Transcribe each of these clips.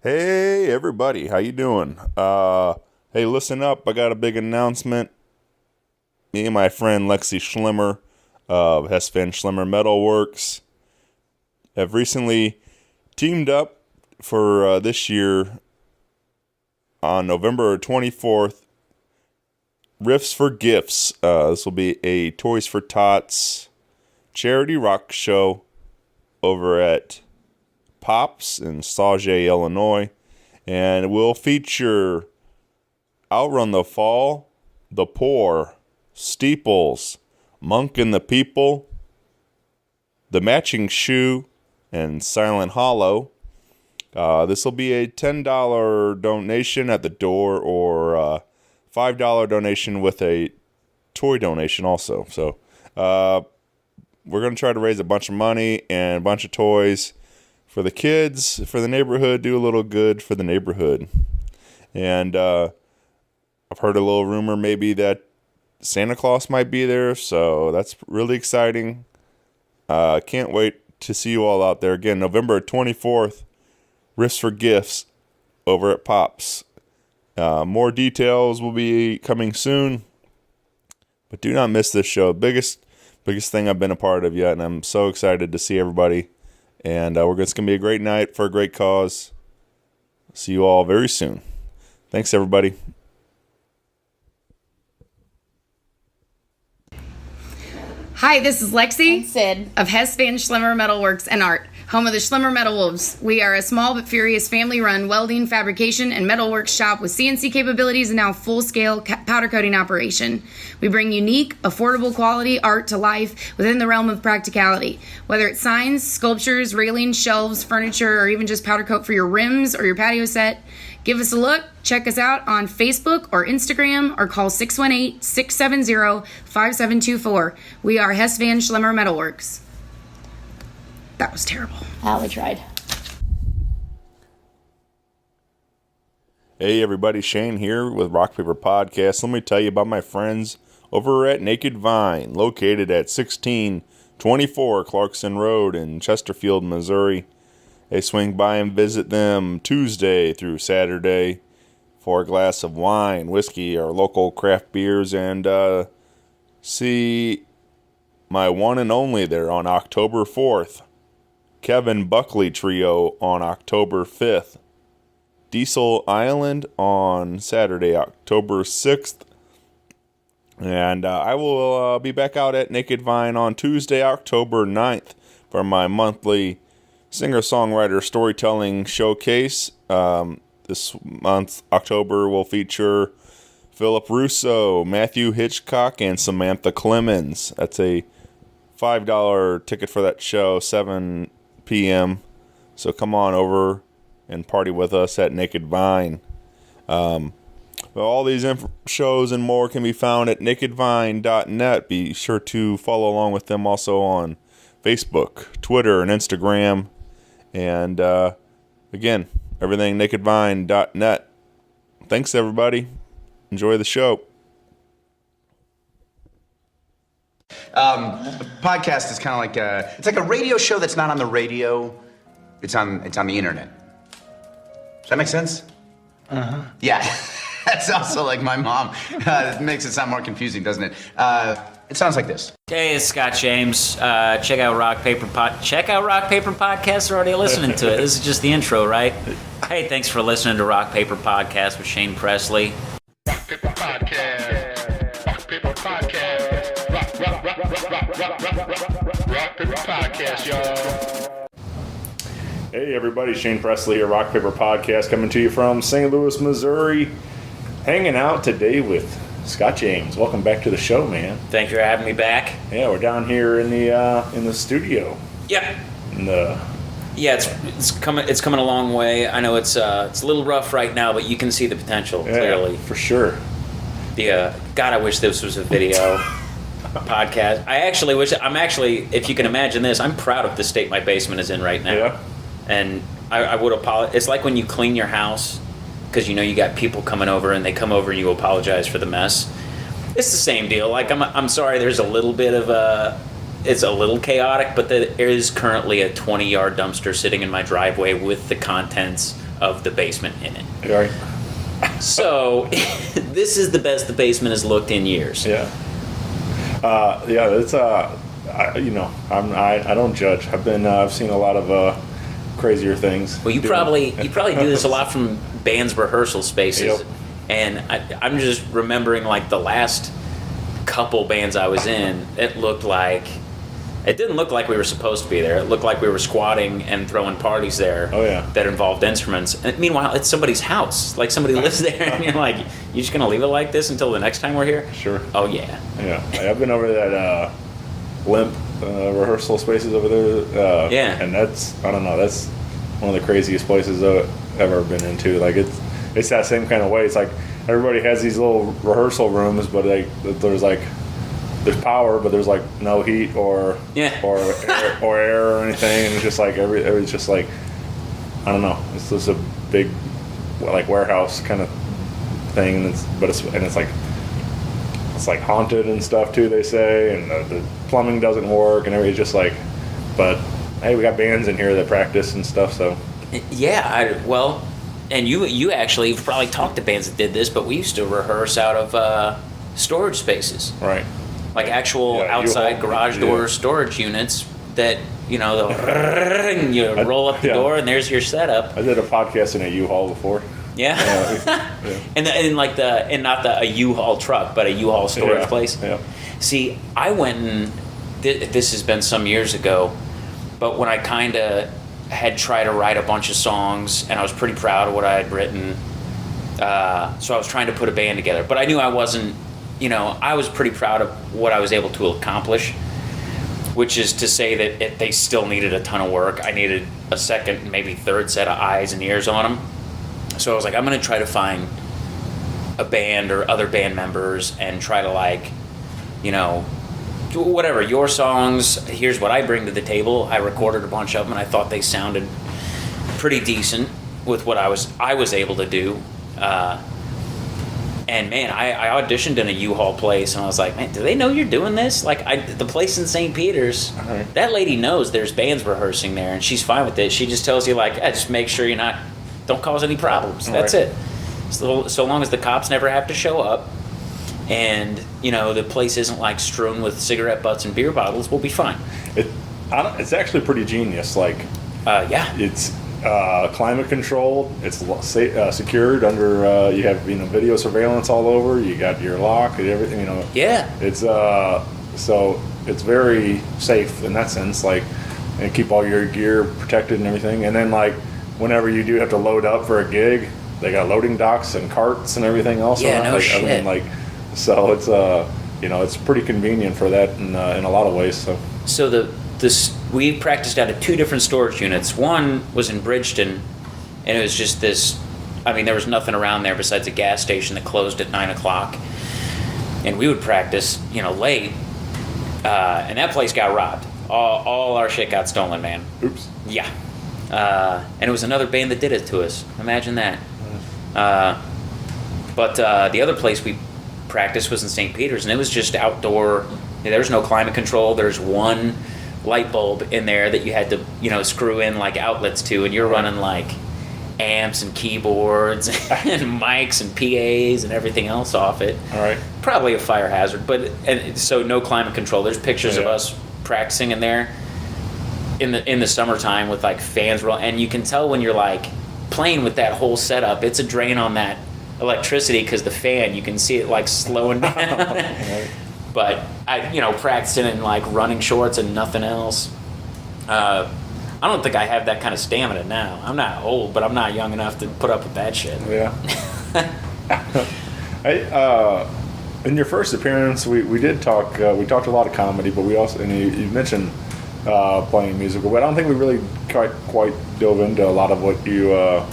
Hey everybody, how you doing? Hey, listen up, I got a big announcement. Me and my friend Lexi Schlimmer of Hess Van Schlimmer Metalworks have recently teamed up for this year on November 24th. Riffs for Gifts. This will be a Toys for Tots charity rock show over at Pops in Sauget, Illinois, and it will feature Outrun the Fall, The Poor, Steeples, Monk and the People, The Matching Shoe, and Silent Hollow. This will be a $10 donation at the door or a $5 donation with a toy donation also. So we're going to try to raise a bunch of money and a bunch of toys for the kids, for the neighborhood, do a little good for the neighborhood. And I've heard a little rumor maybe that Santa Claus might be there, so that's really exciting. Can't wait to see you all out there. Again, November 24th, Riffs for Gifts over at Pops. More details will be coming soon, but do not miss this show. Biggest thing I've been a part of yet, and I'm so excited to see everybody. And it's going to be a great night for a great cause. See you all very soon. Thanks, everybody. Hi, this is Lexi and Sid of Hess Van Schlimmer Metalworks and Art, home of the Schlimmer Metal Wolves. We are a small but furious family-run welding, fabrication, and metalworks shop with CNC capabilities and now full-scale powder coating operation. We bring unique, affordable quality art to life within the realm of practicality. Whether it's signs, sculptures, railings, shelves, furniture, or even just powder coat for your rims or your patio set, give us a look. Check us out on Facebook or Instagram or call 618-670-5724. We are Hess Van Schlimmer Metalworks. That was terrible. We tried. Hey everybody, Shane here with Rock Paper Podcast. Let me tell you about my friends over at Naked Vine, located at 1624 Clarkson Road in Chesterfield, Missouri. Hey, swing by and visit them Tuesday through Saturday for a glass of wine, whiskey, or local craft beers, and see my one and only there on October 4th. Kevin Buckley Trio on October 5th. Diesel Island on Saturday, October 6th. And I will be back out at Naked Vine on Tuesday, October 9th for my monthly singer-songwriter storytelling showcase. This month, October, will feature Philip Russo, Matthew Hitchcock, and Samantha Clemens. That's a $5 ticket for that show, 7 p.m. So come on over and party with us at Naked Vine. All these shows and more can be found at nakedvine.net. Be sure to follow along with them also on Facebook, Twitter, and Instagram. And again, everything nakedvine.net. Thanks, everybody. Enjoy the show. A podcast is kind of like it's like a radio show that's not on the radio. It's on the internet. Does that make sense? Uh-huh. Yeah. That's also like my mom. It makes it sound more confusing, doesn't it? It sounds like this. Hey, it's Scott James. Check out Rock Paper Podcast. They're already listening to it. This is just the intro, right? Hey, thanks for listening to Rock Paper Podcast with Shane Presley. Rock Paper Podcast. Rock Paper Podcast. Rock Paper Podcast, y'all. Hey everybody, Shane Presley here, Rock Paper Podcast, coming to you from St. Louis, Missouri. Hanging out today with Scott James. Welcome back to the show, man. Thank you for having me back. Yeah, we're down here in the studio. Yep. Yeah, it's coming a long way. I know it's a little rough right now, but you can see the potential clearly. For sure. God, I wish this was a video podcast. I'm actually, if you can imagine this, I'm proud of the state my basement is in right now. Yeah. And I would apologize. It's like when you clean your house because you know you got people coming over and they come over and you apologize for the mess. It's the same deal. Like I'm sorry. There's a little bit of it's a little chaotic, but there is currently a 20-yard dumpster sitting in my driveway with the contents of the basement in it. Right. So this is the best the basement has looked in years. Yeah. It's I don't judge. I've seen a lot of crazier things. Well, you probably do this a lot from bands' rehearsal spaces, Yep. and I'm just remembering like the last couple bands I was in. It didn't look like we were supposed to be there. It looked like we were squatting and throwing parties there. Oh, yeah. That involved instruments. And meanwhile, it's somebody's house. Like somebody lives there, and you're like, you just gonna leave it like this until the next time we're here? Sure. Oh yeah. Yeah. I've been over that Limp rehearsal spaces over there. Yeah. And that's one of the craziest places I've ever been into. Like it's that same kind of way. It's like everybody has these little rehearsal rooms, but there's power, but there's like no heat or air or anything, and it's just like it's just like, I don't know. It's just a big like warehouse kind of thing, and it's like haunted and stuff too. They say, and the plumbing doesn't work, and everything's just like. But hey, we got bands in here that practice and stuff, so. Yeah, and you actually have probably talked to bands that did this, but we used to rehearse out of storage spaces. Right. Like actual outside garage door storage units that, and you roll up the door and there's your setup. I did a podcast in a U-Haul before. Yeah. and not a U-Haul truck, but a U-Haul storage place. Yeah. See, I went and this has been some years ago, but when I kind of had tried to write a bunch of songs and I was pretty proud of what I had written, so I was trying to put a band together, but I knew I wasn't. I was pretty proud of what I was able to accomplish, which is to say that they still needed a ton of work. I needed a second, maybe third set of eyes and ears on them. So I was like, I'm going to try to find a band or other band members and try to whatever, your songs, here's what I bring to the table. I recorded a bunch of them and I thought they sounded pretty decent with what I was able to do. And man, I auditioned in a U-Haul place, and I was like, man, do they know you're doing this? Like, the place in St. Peters, that lady knows there's bands rehearsing there, and she's fine with it. She just tells you, like, just make sure don't cause any problems. That's it. So long as the cops never have to show up, and, the place isn't, like, strewn with cigarette butts and beer bottles, we'll be fine. It's actually pretty genius. Like, yeah. It's climate controlled. It's secured under. You have video surveillance all over. You got your lock and everything. Yeah. It's so it's very safe in that sense. Like, and keep all your gear protected and everything. And then like whenever you do have to load up for a gig, they got loading docks and carts and everything else. Yeah, no shit. So it's it's pretty convenient for that in a lot of ways. So we practiced out of two different storage units. One was in Bridgeton, and it was just this. I mean, there was nothing around there besides a gas station that closed at 9:00, and we would practice, late. And that place got robbed. All our shit got stolen, man. Oops. Yeah. And it was another band that did it to us. Imagine that. But the other place we practiced was in St. Peters, and it was just outdoor. There was no climate control. There's one light bulb in there that you had to, screw in like outlets to, and you're running like amps and keyboards and mics and PAs and everything else off it. All right. Probably a fire hazard, and so no climate control. There's pictures of us practicing in there in the summertime with like fans roll, and you can tell when you're like playing with that whole setup, it's a drain on that electricity because the fan, you can see it like slowing down. Right. But I, practicing in like running shorts and nothing else. I don't think I have that kind of stamina now. I'm not old, but I'm not young enough to put up with that shit. Yeah. In your first appearance, we did talk. We talked a lot of comedy, but we also, and you mentioned playing musical, but I don't think we really quite dove into a lot of what your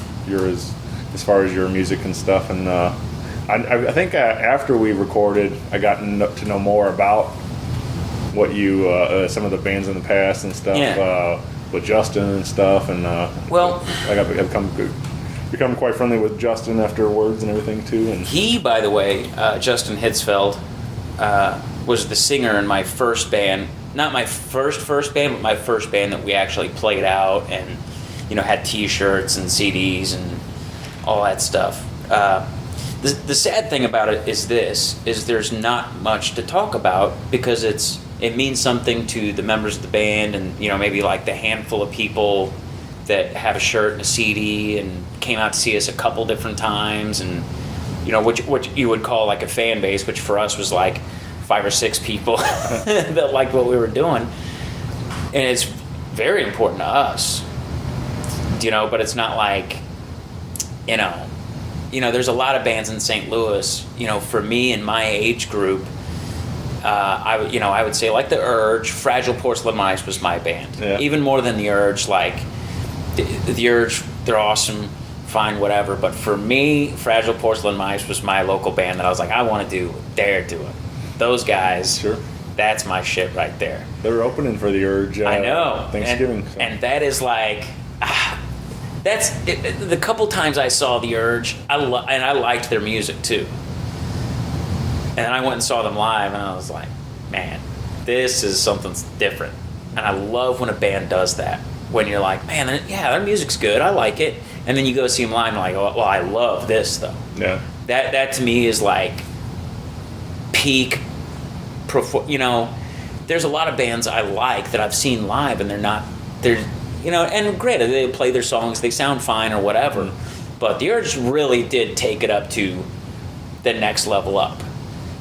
as far as your music and stuff. And I think after we recorded, I got to know more about what you some of the bands in the past and stuff. Yeah. With Justin and stuff, and well, I got become quite friendly with Justin afterwards and everything too. And he, by the way, Justin Hitzfeld, was the singer in my first band. Not my first band, but my first band that we actually played out. And had T-shirts and CDs and all that stuff. The sad thing about it is there's not much to talk about because it means something to the members of the band and maybe like the handful of people that have a shirt and a CD and came out to see us a couple different times, and what you would call like a fan base, which for us was like 5 or 6 people that liked what we were doing, and it's very important to us, but it's not like there's a lot of bands in St. Louis. For me and my age group, I would say like the Urge, Fragile Porcelain Mice was my band. Yeah. Even more than the Urge, like the Urge, they're awesome, fine, whatever. But for me, Fragile Porcelain Mice was my local band that I was like, I want to do what they're doing. Those guys, Sure. That's my shit right there. They were opening for the Urge. I know. Thanksgiving. And that is like... That's the couple times I saw the Urge, and I liked their music too. And then I went and saw them live, and I was like, man, this is something different. And I love when a band does that. When you're like, man, their music's good, I like it. And then you go see them live, and you're like, oh, well, I love this though. Yeah. That to me is like peak. There's a lot of bands I like that I've seen live, and they're. And granted, they play their songs, they sound fine or whatever, but the Urge really did take it up to the next level up.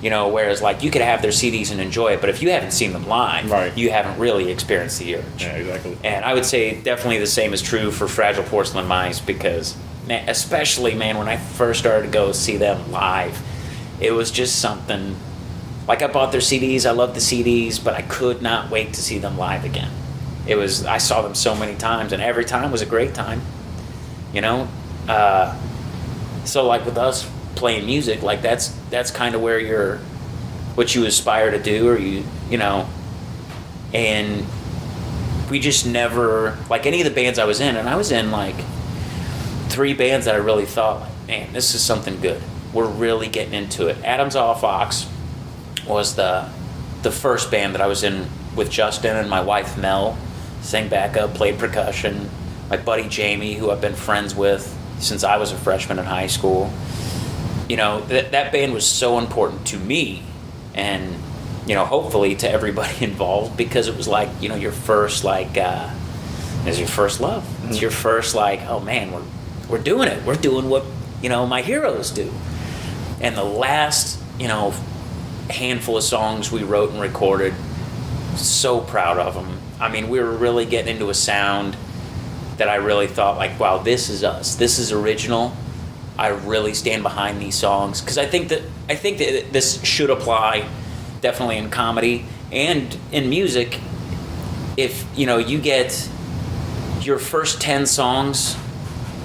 Whereas like you could have their CDs and enjoy it, but if you haven't seen them live, right, you haven't really experienced the Urge. Yeah, exactly. And I would say definitely the same is true for Fragile Porcelain Mice, because especially, man, when I first started to go see them live, it was just something. Like I bought their CDs, I loved the CDs, but I could not wait to see them live again. I saw them so many times, and every time was a great time, so like with us playing music, like that's kind of where what you aspire to do, or and we just never, like any of the bands I was in, and I was in like 3 bands that I really thought, like, man, this is something good. We're really getting into it. Adam's All Fox was the first band that I was in with Justin and my wife Mel. Sang backup, played percussion. My buddy Jamie, who I've been friends with since I was a freshman in high school. That band was so important to me, and hopefully to everybody involved, because it was like your first it's your first love. Mm-hmm. It's your first oh man, we're doing it. We're doing what my heroes do. And the last handful of songs we wrote and recorded, so proud of them. I mean, we were really getting into a sound that I really thought like, wow, this is us. This is original. I really stand behind these songs, because I think that this should apply definitely in comedy and in music. If you get your first 10 songs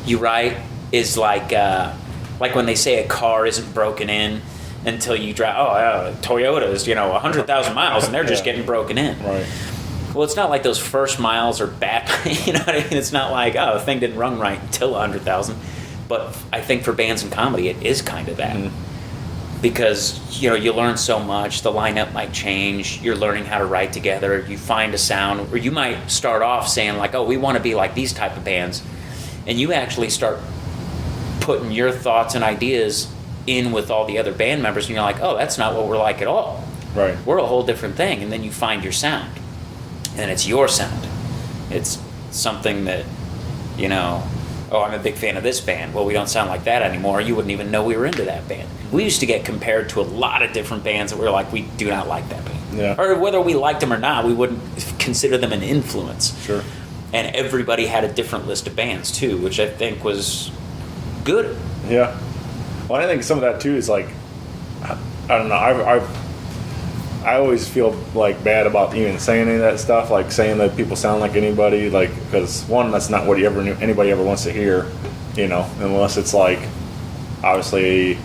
you write is like when they say a car isn't broken in until you drive. Toyota's 100,000 miles and they're just getting broken in. Right. Well, it's not like those first miles are bad. You know what I mean? It's not like, the thing didn't run right until 100,000. But I think for bands and comedy, it is kind of that. Mm-hmm. Because, you learn so much. The lineup might change. You're learning how to write together. You find a sound. Or you might start off saying like, we want to be like these type of bands. And you actually start putting your thoughts and ideas in with all the other band members. And you're like, that's not what we're like at all. Right. We're a whole different thing. And then you find your sound. And it's your sound. It's something that, I'm a big fan of this band. Well, we don't sound like that anymore. You wouldn't even know we were into that band. We used to get compared to a lot of different bands that we were like, we do not like that band. Yeah. Or whether we liked them or not, we wouldn't consider them an influence. Sure. And everybody had a different list of bands, too, which I think was good. Yeah. Well, I think some of that, too, is like, I don't know, I always feel like bad about even saying any of that stuff, like saying that people sound like anybody, like, because one, that's not what anybody ever wants to hear, unless it's like, obviously,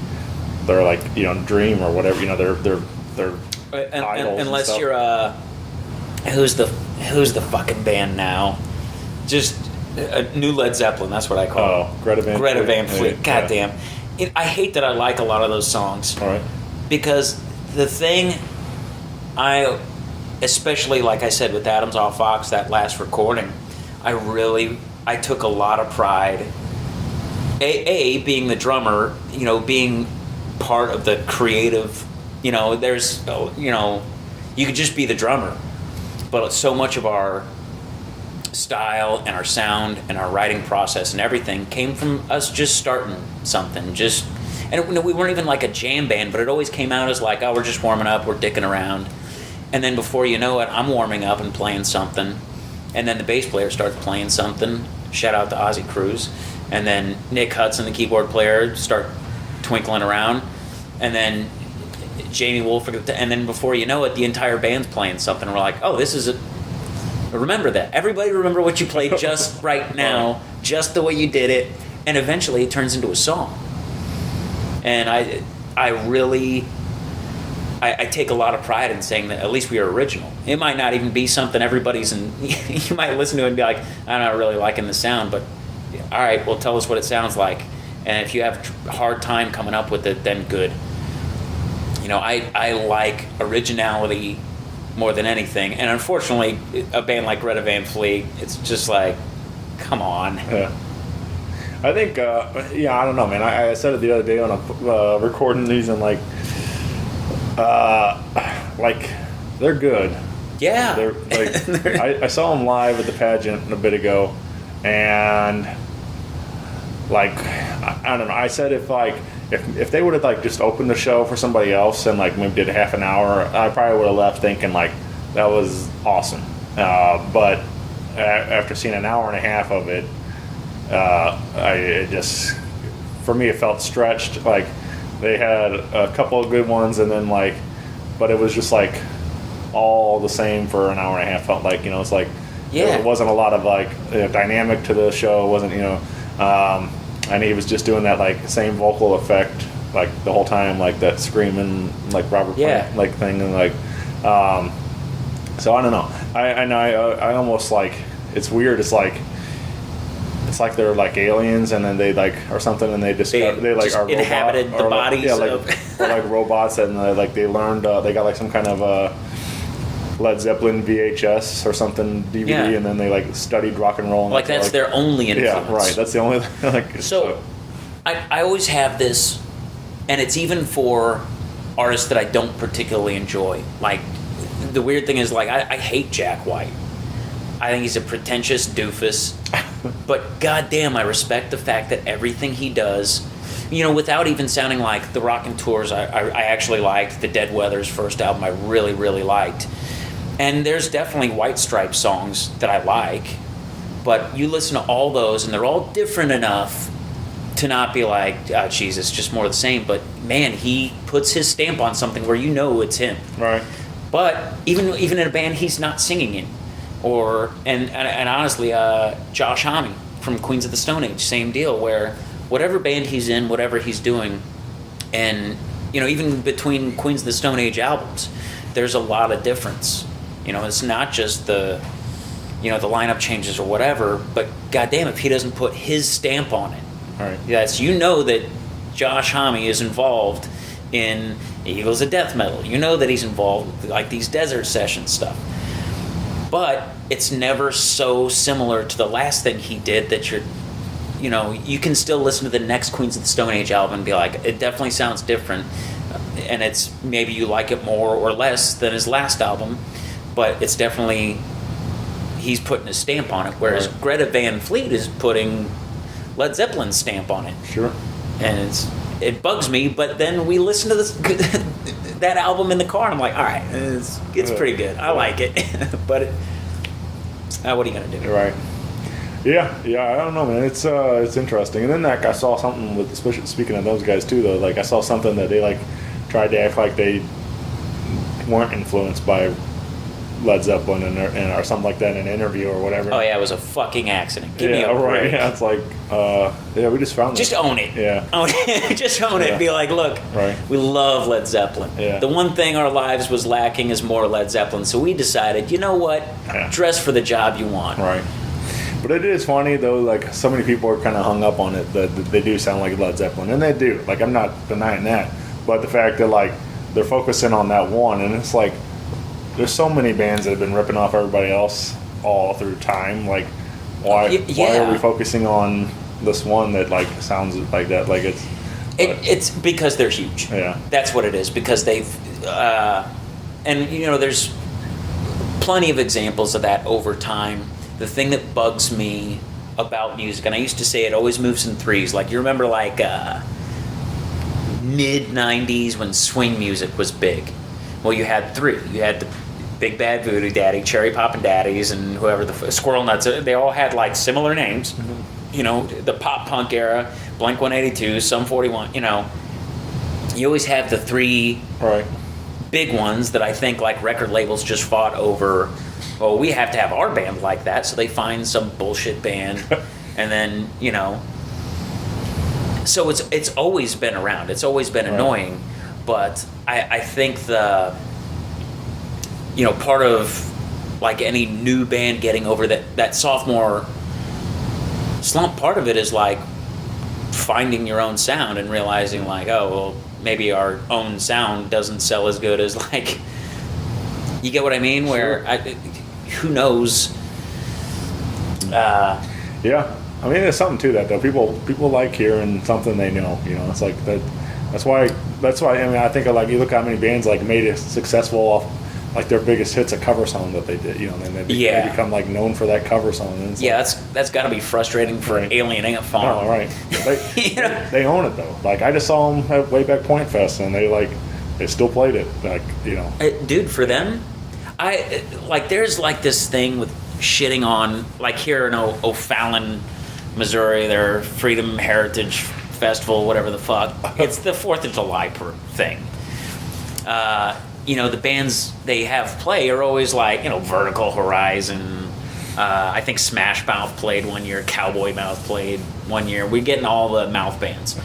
they're like, Dream or whatever, they're idols. Unless you're who's the fucking band now? Just new Led Zeppelin. That's what I call it. Greta Van Fleet. Yeah. Goddamn. I hate that I like a lot of those songs. All right. Because the thing. Especially like I said with Adam's All Fox, that last recording, I really I took a lot of pride. Being the drummer, being part of the creative, there's, you could just be the drummer. But so much of our style and our sound and our writing process and everything came from us just starting something. And we weren't even like a jam band, but it always came out as like, oh, we're just warming up, we're dicking around. And then before you know it, I'm warming up and playing something. And then the bass player starts playing something. Shout out to Ozzy Cruz. And then Nick Hudson, the keyboard player, start twinkling around. And then Jamie Wolf, and then before you know it, the entire band's playing something. And we're like, oh, this is a... Remember that. Everybody remember what you played just right now, just the way you did it. And eventually it turns into a song. And I really... I take a lot of pride in saying that at least we are original. It might not even be something everybody's in. You might listen to it and be like, I'm not really liking the sound, but all right, well, tell us what it sounds like. And if you have a hard time coming up with it, then good. I like originality more than anything. And unfortunately, a band like Greta Van Fleet, it's just like, come on. Yeah. I think, I don't know, man. I said it the other day on a recording these and like they're good. Yeah. They're like I saw them live at the pageant a bit ago, and like I don't know. I said if they would have like just opened the show for somebody else and like maybe did a half an hour, I probably would have left thinking like that was awesome. But after seeing an hour and a half of it, for me it felt stretched. Like they had a couple of good ones, and then like, but it was just like all the same for an hour and a half. Felt like it's like there wasn't a lot of like dynamic to the show. It wasn't and he was just doing that like same vocal effect like the whole time, like that screaming like Robert Plant like thing, and like so I don't know. I almost like it's weird. It's like they're like aliens, and then they like or something, and they like are inhabited the bodies or like robots, and they learned they got like some kind of Led Zeppelin VHS or something DVD, and then they like studied rock and roll. And like that's their only influence. Yeah, right. That's the only like. So, I always have this, and it's even for artists that I don't particularly enjoy. Like the weird thing is like I hate Jack White. I think he's a pretentious doofus, but goddamn, I respect the fact that everything he does, without even sounding like the Rockin' Tours, I actually liked. The Dead Weather's first album I really, really liked. And there's definitely White Stripes songs that I like, but you listen to all those and they're all different enough to not be like, oh, geez, it's just more of the same. But man, he puts his stamp on something where it's him. Right. But even in a band he's not singing in. And honestly, Josh Homme from Queens of the Stone Age, same deal, where whatever band he's in, whatever he's doing, and even between Queens of the Stone Age albums, there's a lot of difference. It's not just the lineup changes or whatever, but goddamn, if he doesn't put his stamp on it, right? Yes, that Josh Homme is involved in Eagles of Death Metal. That he's involved with, like these Desert Session stuff. But it's never so similar to the last thing he did that you can still listen to the next Queens of the Stone Age album and be like, it definitely sounds different. And it's maybe you like it more or less than his last album, but it's definitely, he's putting a stamp on it. Whereas Greta Van Fleet is putting Led Zeppelin's stamp on it. Sure. And it bugs me, but then we listen to this that album in the car, and I'm like, all right, it's pretty good. I like it. But what are you gonna do? Right. Yeah. I don't know, man. It's interesting. And then I saw something with, especially speaking of those guys too, though. Like I saw something that they like tried to act like they weren't influenced by Led Zeppelin or something like that in an interview or whatever. Oh yeah, it was a fucking accident. Give me a break. Right. Yeah, it's like, we just found just own it. Yeah. Own it. Just own it. Be like, look, we love Led Zeppelin. Yeah. The one thing our lives was lacking is more Led Zeppelin. So we decided, you know what? Yeah. Dress for the job you want. Right. But it is funny though. Like so many people are kind of hung up on it that they do sound like Led Zeppelin, and they do. Like I'm not denying that. But the fact that like they're focusing on that one, and it's like. There's so many bands that have been ripping off everybody else all through time. Like, why yeah. are we focusing on this one that like sounds like that? Like it's because they're huge. Yeah, that's what it is. Because they've and you know, there's plenty of examples of that over time. The thing that bugs me about music, and I used to say it always moves in threes. Like you remember, like mid '90s when swing music was big. Well, you had three. You had the Big Bad Voodoo Daddy, Cherry Poppin' Daddies, and whoever the Squirrel Nuts. They all had like similar names. Mm-hmm. You know, the pop punk era, Blink 182, Sum 41. You know, you always have the three big ones that I think like record labels just fought over. Well, we have to have our band like that, so they find some bullshit band, and then you know. So it's always been around. It's always been annoying, but I think part of like any new band getting over that sophomore slump, part of it is like finding your own sound and realizing like, oh well, maybe our own sound doesn't sell as good as like. You get what I mean? Where who knows? Yeah, I mean, there's something to that though. People like hearing something they know. You know, it's like that. That's why. I mean, I think of like you look how many bands like made it successful off like their biggest hit's a cover song that they did. You know, and then they become like known for that cover song. And that's got to be frustrating for Alien Ant Farm. Oh, right. They own it though. Like I just saw them at Wayback Point Fest, and they still played it. Like you know, dude, for them. There's like this thing with shitting on, like here in O'Fallon, Missouri, their Freedom Heritage Festival, whatever the fuck. It's the 4th of July thing. You know, the bands they have play are always like, you know, Vertical Horizon. I think Smash Mouth played one year, Cowboy Mouth played one year. We're getting all the mouth bands.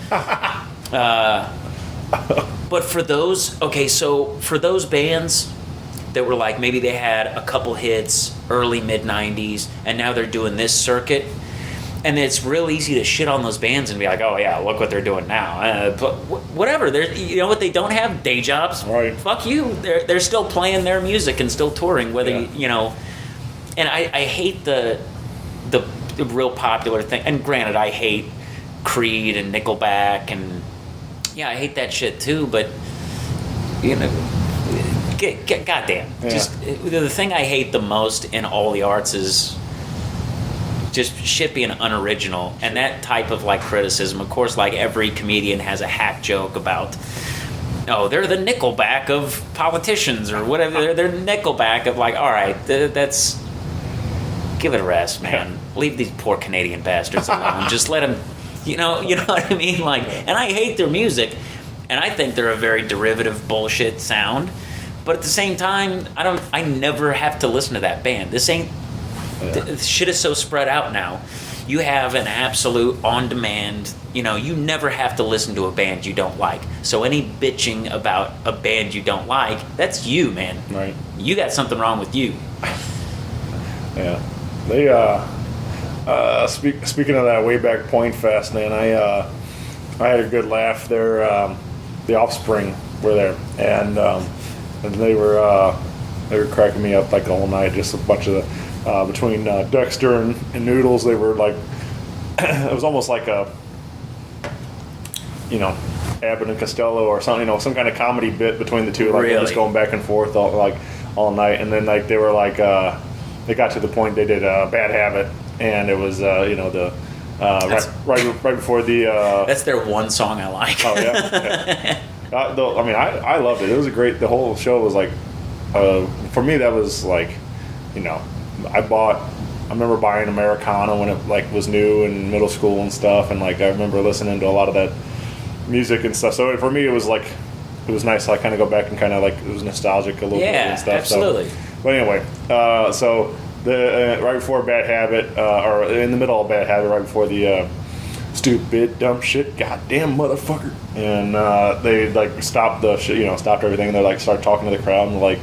But for those bands that were like, maybe they had a couple hits early mid 90s and now they're doing this circuit, and it's real easy to shit on those bands and be like, oh yeah, look what they're doing now, but whatever, you know what, they don't have day jobs, right? Fuck you, they're still playing their music and still touring, whether you know. And I hate the real popular thing, and granted I hate Creed and Nickelback, and yeah, I hate that shit too, but you know, goddamn. Yeah. Just the thing I hate the most in all the arts is just shit being unoriginal, and that type of like criticism. Of course, like every comedian has a hack joke about, oh, they're the Nickelback of politicians or whatever. They're Nickelback of like, all right, that's give it a rest, man. Leave these poor Canadian bastards alone. Just let them, you know what I mean? Like, and I hate their music, and I think they're a very derivative bullshit sound. But at the same time, I never have to listen to that band. This ain't, shit is so spread out now. You have an absolute on-demand, you know, you never have to listen to a band you don't like. So any bitching about a band you don't like, that's you, man. Right. You got something wrong with you. Yeah. They, speaking of that Wayback Point Fest, man, I had a good laugh there. The Offspring were there, and they were cracking me up like all night. Just a bunch of between Dexter and Noodles, they were like it was almost like a, you know, Abbott and Costello or something, you know, some kind of comedy bit between the two, like really? Just going back and forth all night. And then like they were like they got to the point they did Bad Habit, and it was you know, the right before the that's their one song I like. Oh yeah. I mean, I loved it. It was a great. The whole show was like, for me, that was like, you know, I remember buying Americana when it like was new in middle school and stuff, and like I remember listening to a lot of that music and stuff. So for me, it was like, it was nice. I kind of go back and kind of like, it was nostalgic a little bit and stuff. Absolutely. So, but anyway, so the right before Bad Habit, or in the middle of Bad Habit, right before the stupid dumb shit, goddamn motherfucker, and they like stopped the shit, you know, stopped everything, and they like started talking to the crowd, and like,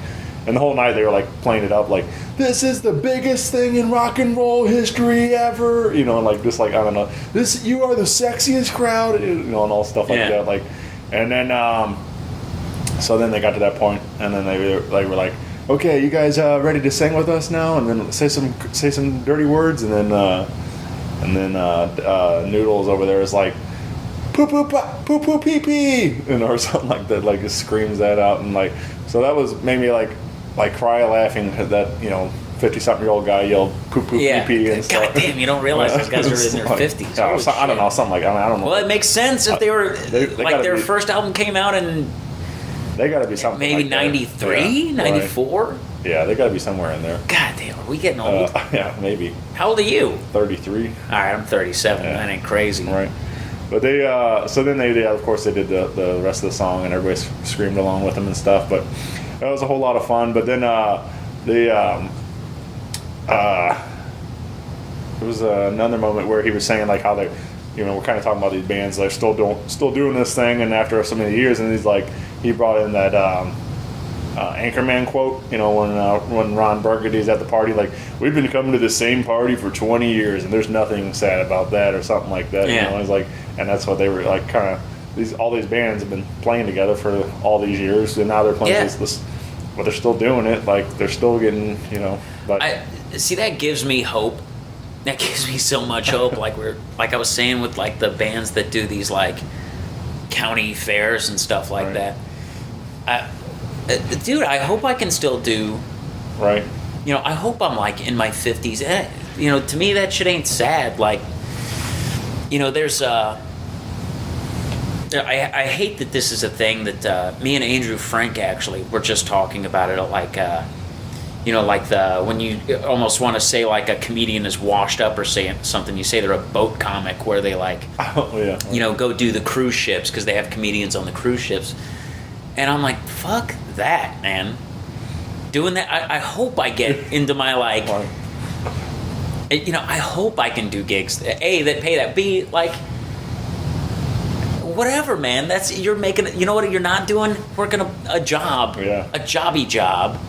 and the whole night they were like playing it up like, this is the biggest thing in rock and roll history ever, you know, and like just like, I don't know, this, you are the sexiest crowd, you know, and all stuff like that, like, and then so then they got to that point, and then they were like, okay, you guys ready to sing with us now? And then say some dirty words, and then Noodles over there is like, poo poo poo poo pee pee, or something like that. Like, just screams that out, and like, so that was made me like cry laughing that 50-something-year-old guy yelled poo poo pee pee and stuff. God damn, you don't realize those guys are in their 50s. I don't know, something like I don't know. Well, it makes sense if they were they like their first album came out in they got to be something maybe like that. 93, 94. Right. Yeah, they got to be somewhere in there. God damn, are we getting old? Yeah, maybe. How old are you? 33. All right, I'm 37. Yeah. That ain't crazy. Right. But they, so then they, of course, they did the rest of the song, and everybody screamed along with them and stuff. But that was a whole lot of fun. But then there was another moment where he was saying like how they, we're kind of talking about these bands they're still doing this thing, and after so many years, and he's like, he brought in that Anchorman quote, when Ron Burgundy's at the party, like, we've been coming to the same party for 20 years, and there's nothing sad about that, or something like that. Yeah. It's like, and that's what they were like, kind of, all these bands have been playing together for all these years, and now they're playing this, but they're still doing it, like, they're still getting, but see, that gives me hope. That gives me so much hope. Like I was saying with like the bands that do these like county fairs and stuff like that. Dude, I hope I can still do. Right. I hope I'm like in my 50s. And, to me that shit ain't sad. Like, there's I hate that this is a thing that me and Andrew Frank actually were just talking about it. Like, when you almost want to say like a comedian is washed up or say something, you say they're a boat comic, where they like, go do the cruise ships because they have comedians on the cruise ships. And I'm like, fuck that, man. Doing that, I hope I get into my like, I hope I can do gigs. A, that pay that. B, like, whatever, man. You're making, you know what you're not doing? Working a job, a jobby job.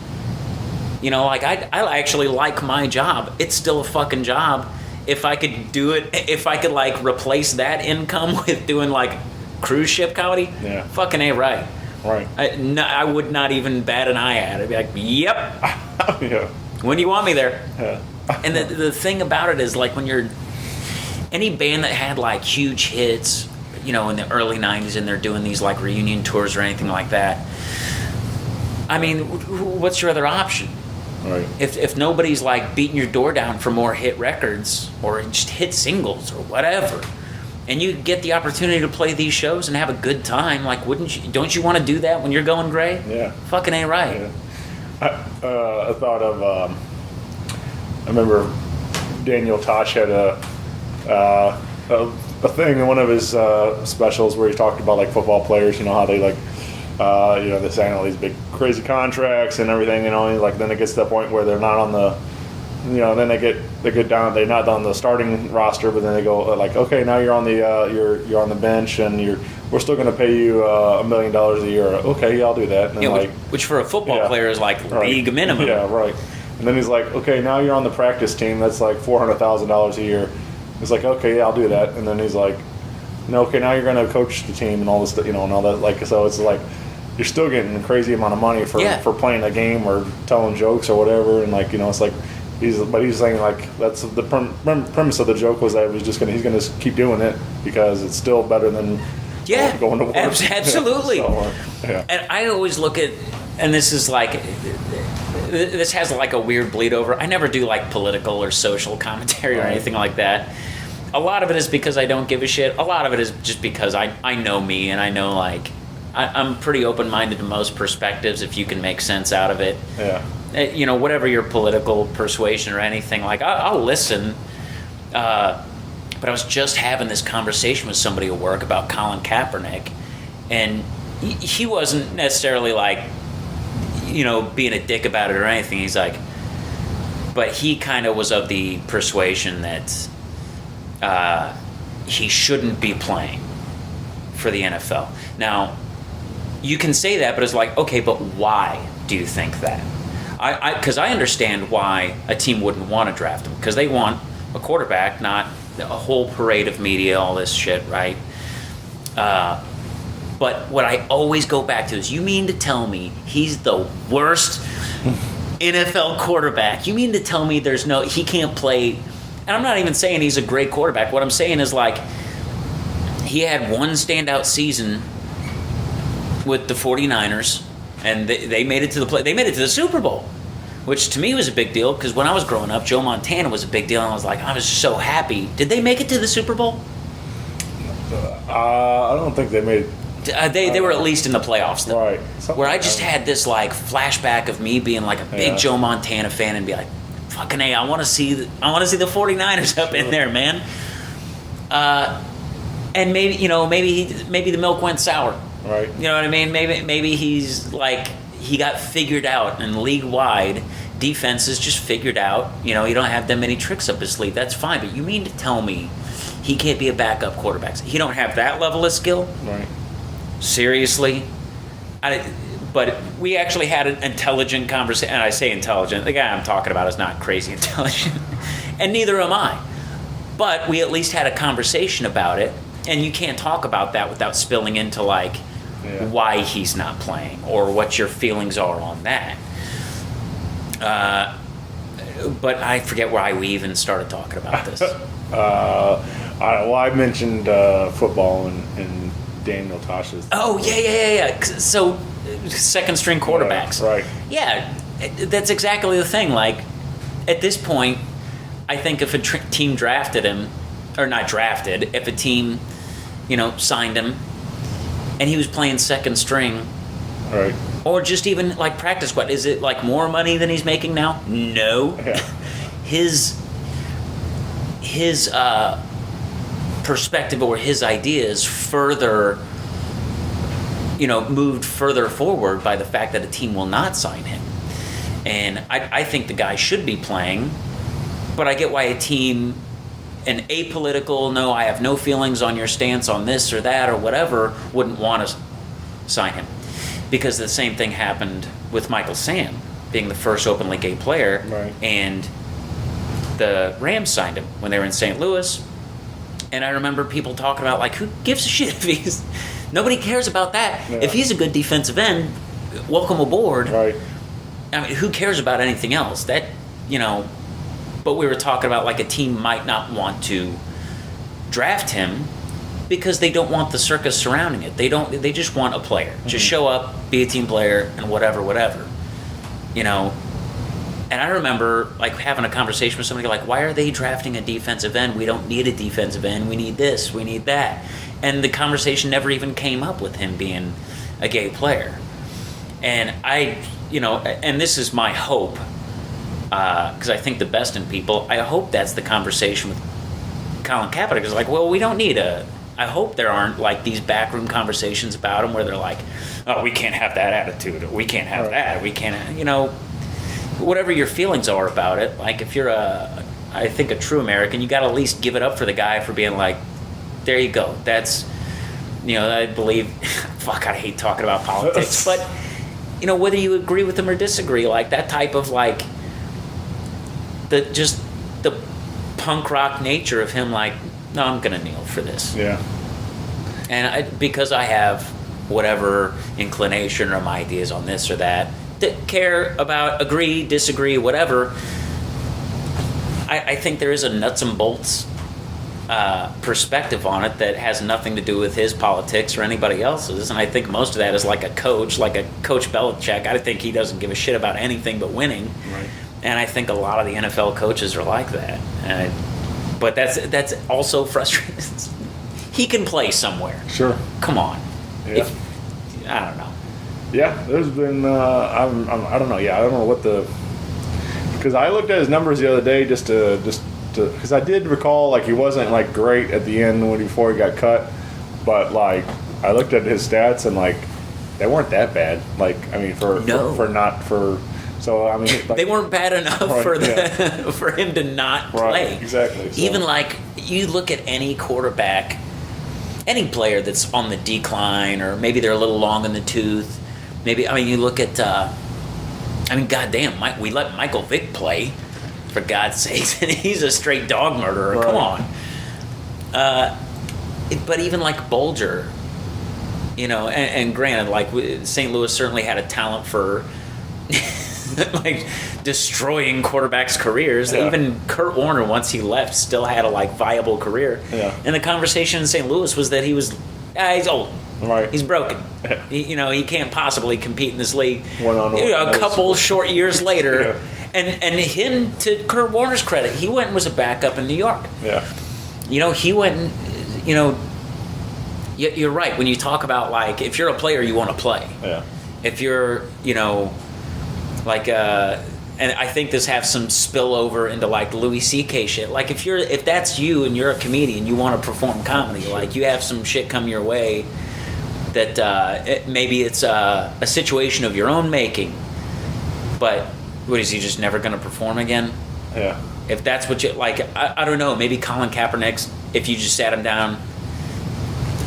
Like I actually like my job. It's still a fucking job. If I could do it, if I could like replace that income with doing like cruise ship comedy, fucking A right. Right. I would not even bat an eye at it. I'd be like, yep. Yeah. When do you want me there? Yeah. And the thing about it is like when you're any band that had like huge hits, in the early 90s, and they're doing these like reunion tours or anything like that. I mean, what's your other option? Right. If nobody's like beating your door down for more hit records or just hit singles or whatever, and you get the opportunity to play these shows and have a good time, like, don't you want to do that when you're going gray? Yeah. Fucking ain't right. Yeah. I thought of, I remember Daniel Tosh had a thing in one of his specials where he talked about like football players, how they like, they sign all these big crazy contracts and everything, like then it gets to the point where they're not on the, then they get down, they're not on the starting roster, but then they go like, okay, now you're on the you're on the bench, and we're still going to pay you $1 million a year. Okay, yeah, I'll do that. And then which for a football player is like league minimum. Yeah, right. And then he's like, okay, now you're on the practice team. That's like $400,000 a year. He's like, okay, yeah, I'll do that. And then he's like, no, okay, now you're going to coach the team and all this, and all that. Like, so it's like, you're still getting a crazy amount of money for playing a game or telling jokes or whatever. And like, it's like, he's saying like that's the premise of the joke was that he's gonna keep doing it because it's still better than going to work. Absolutely. So, And I always look at, and this is like, this has like a weird bleed over. I never do like political or social commentary or anything like that. A lot of it is because I don't give a shit. A lot of it is just because I know me, and I know like I'm pretty open-minded to most perspectives if you can make sense out of it. Yeah. Whatever your political persuasion or anything, like I'll listen. But I was just having this conversation with somebody at work about Colin Kaepernick, and he wasn't necessarily like, being a dick about it or anything. He's like, but he kind of was of the persuasion that he shouldn't be playing for the NFL. Now, you can say that, but it's like, okay, but why do you think that? Because I understand why a team wouldn't want to draft him, because they want a quarterback, not a whole parade of media, all this shit, right? But what I always go back to is, you mean to tell me he's the worst NFL quarterback? You mean to tell me he can't play? And I'm not even saying he's a great quarterback. What I'm saying is, like, he had one standout season with the 49ers, and they made it to they made it to the Super Bowl, which to me was a big deal, because when I was growing up, Joe Montana was a big deal, and I was so happy. Did they make it to the Super Bowl? I don't think they made it. They were at least in the playoffs, though. Right. Where I just had this, like, flashback of me being, like, a big Joe Montana fan and be like, fucking A, I want to see the 49ers up in there, man. And maybe the milk went sour. Right. You know what I mean? Maybe he's like, he got figured out, and league wide defense is just figured out. You don't have that many tricks up his sleeve. That's fine. But you mean to tell me he can't be a backup quarterback? He don't have that level of skill? Right. Seriously? But we actually had an intelligent conversation, and I say intelligent, the guy I'm talking about is not crazy intelligent, and neither am I. But we at least had a conversation about it, and you can't talk about that without spilling into, like, why he's not playing, or what your feelings are on that. But I forget why we even started talking about this. I mentioned football and Daniel Tosh's. Oh, yeah. So, second string quarterbacks. Yeah, right. Yeah, that's exactly the thing. Like, at this point, I think if a team drafted him, or not drafted, if a team, signed him, and he was playing second string, right, or just even like practice squad, is it like more money than he's making now? No. Yeah. His perspective or his ideas further, moved further forward by the fact that a team will not sign him. And I think the guy should be playing, but I get why a team, an apolitical, no, I have no feelings on your stance on this or that or whatever, wouldn't want to sign him. Because the same thing happened with Michael Sam being the first openly gay player, right, and the Rams signed him when they were in St. Louis. And I remember people talking about, like, who gives a shit if he's... Nobody cares about that. Yeah. If he's a good defensive end, welcome aboard. Right. I mean, who cares about anything else? That, But we were talking about, like, a team might not want to draft him because they don't want the circus surrounding it. They just want a player. Mm-hmm. Just show up, be a team player, and whatever. And I remember, like, having a conversation with somebody like, why are they drafting a defensive end? We don't need a defensive end. We need this. We need that. And the conversation never even came up with him being a gay player. And and this is my hope, because I think the best in people, I hope that's the conversation with Colin Kaepernick. It's like, well, we don't need I hope there aren't, like, these backroom conversations about him where they're like, oh, we can't have that attitude, or we can't have that, we can't, whatever your feelings are about it. Like, if you're I think a true American, you got to at least give it up for the guy for being like, there you go. That's, I believe, fuck, I hate talking about politics, but, whether you agree with him or disagree, like, that type of, like, the punk rock nature of him, like, no, I'm going to kneel for this. Yeah. And because I have whatever inclination or my ideas on this or that care about, agree, disagree, whatever, I think there is a nuts and bolts perspective on it that has nothing to do with his politics or anybody else's. And I think most of that is like a Coach Belichick. I think he doesn't give a shit about anything but winning. Right. And I think a lot of the NFL coaches are like that. But that's also frustrating. He can play somewhere. Sure. Come on. Yeah. I don't know. Yeah, there's been I don't know. Yeah, I don't know what because I looked at his numbers the other day just to because I did recall, like, he wasn't, like, great at the end before he got cut, but, like, I looked at his stats and, like, they weren't that bad. Like, I mean, so I mean, like, they weren't bad enough right, for him to not play. Right, exactly. So. Even, like, you look at any quarterback, any player that's on the decline, or maybe they're a little long in the tooth. Maybe, I mean, you look at, goddamn, we let Michael Vick play, for God's sakes, and he's a straight dog murderer. Right. Come on. But even like Bolger, You know, and granted, like St. Louis certainly had a talent for like destroying quarterbacks' careers. Yeah. Even Kurt Warner, once he left, still had a like viable career. Yeah. And the conversation in St. Louis was that he's old. Right. He's broken. Yeah. He can't possibly compete in this league. One-on-one. A couple short years later, Yeah. and him, to Kurt Warner's credit, he went and was a backup in New York. Yeah. You know, he went and, you know, you're right. When you talk about, like, if you're a player, you want to play. Yeah. If you're, you know, like, and I think this has some spillover into, like, Louis C.K. shit. Like, if that's you and you're a comedian, you want to perform comedy, like, you have some shit come your way that maybe it's a situation of your own making, but what is he just never going to perform again? Yeah. If that's what you like, I don't know. Maybe Colin Kaepernick's, if you just sat him down,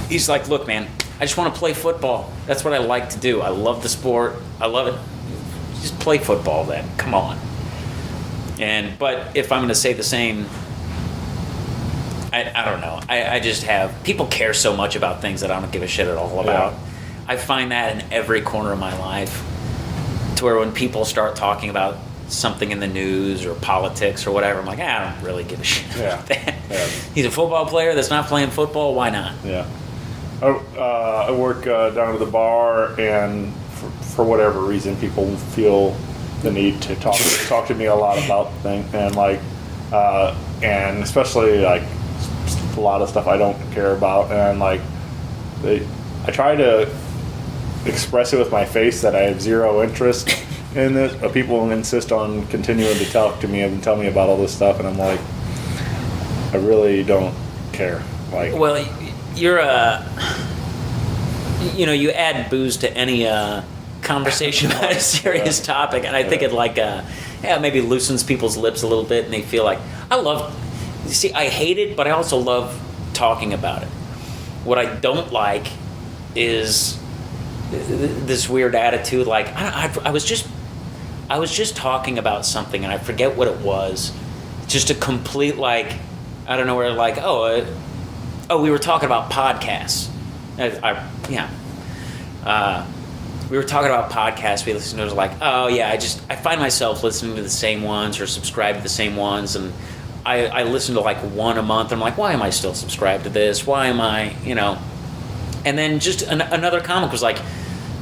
he's like, look, man, I just want to play football. That's what I like to do. I love the sport. I love it. Just play football then. Come on. But if I'm going to say the same, I don't know. I just have, people care so much about things that I don't give a shit at all about. Yeah. I find that in every corner of my life, to where when people start talking about something in the news or politics or whatever, I'm like, I don't really give a shit about that. Yeah. He's a football player that's not playing football. Why not? Yeah. I work down at the bar, and for whatever reason, people feel the need to talk to me a lot about things, and like, and especially like a lot of stuff I don't care about, and like, I try to express it with my face that I have zero interest in this, but people insist on continuing to talk to me and tell me about all this stuff, and I'm like, I really don't care. Like, well, you're you know, you add booze to any conversation about a serious topic, and I think it like maybe loosens people's lips a little bit, and they feel like, I hate it, but I also love talking about it. What I don't like is this weird attitude, like I was just talking about something, and I forget what it was. Just a complete, like, I don't know, where like, we were talking about podcasts. We were talking about podcasts. We listened to it, like, I find myself listening to the same ones or subscribe to the same ones, and I listen to like one a month. I'm like, why am I still subscribed to this? Why am I, you know? And then just another comic was like,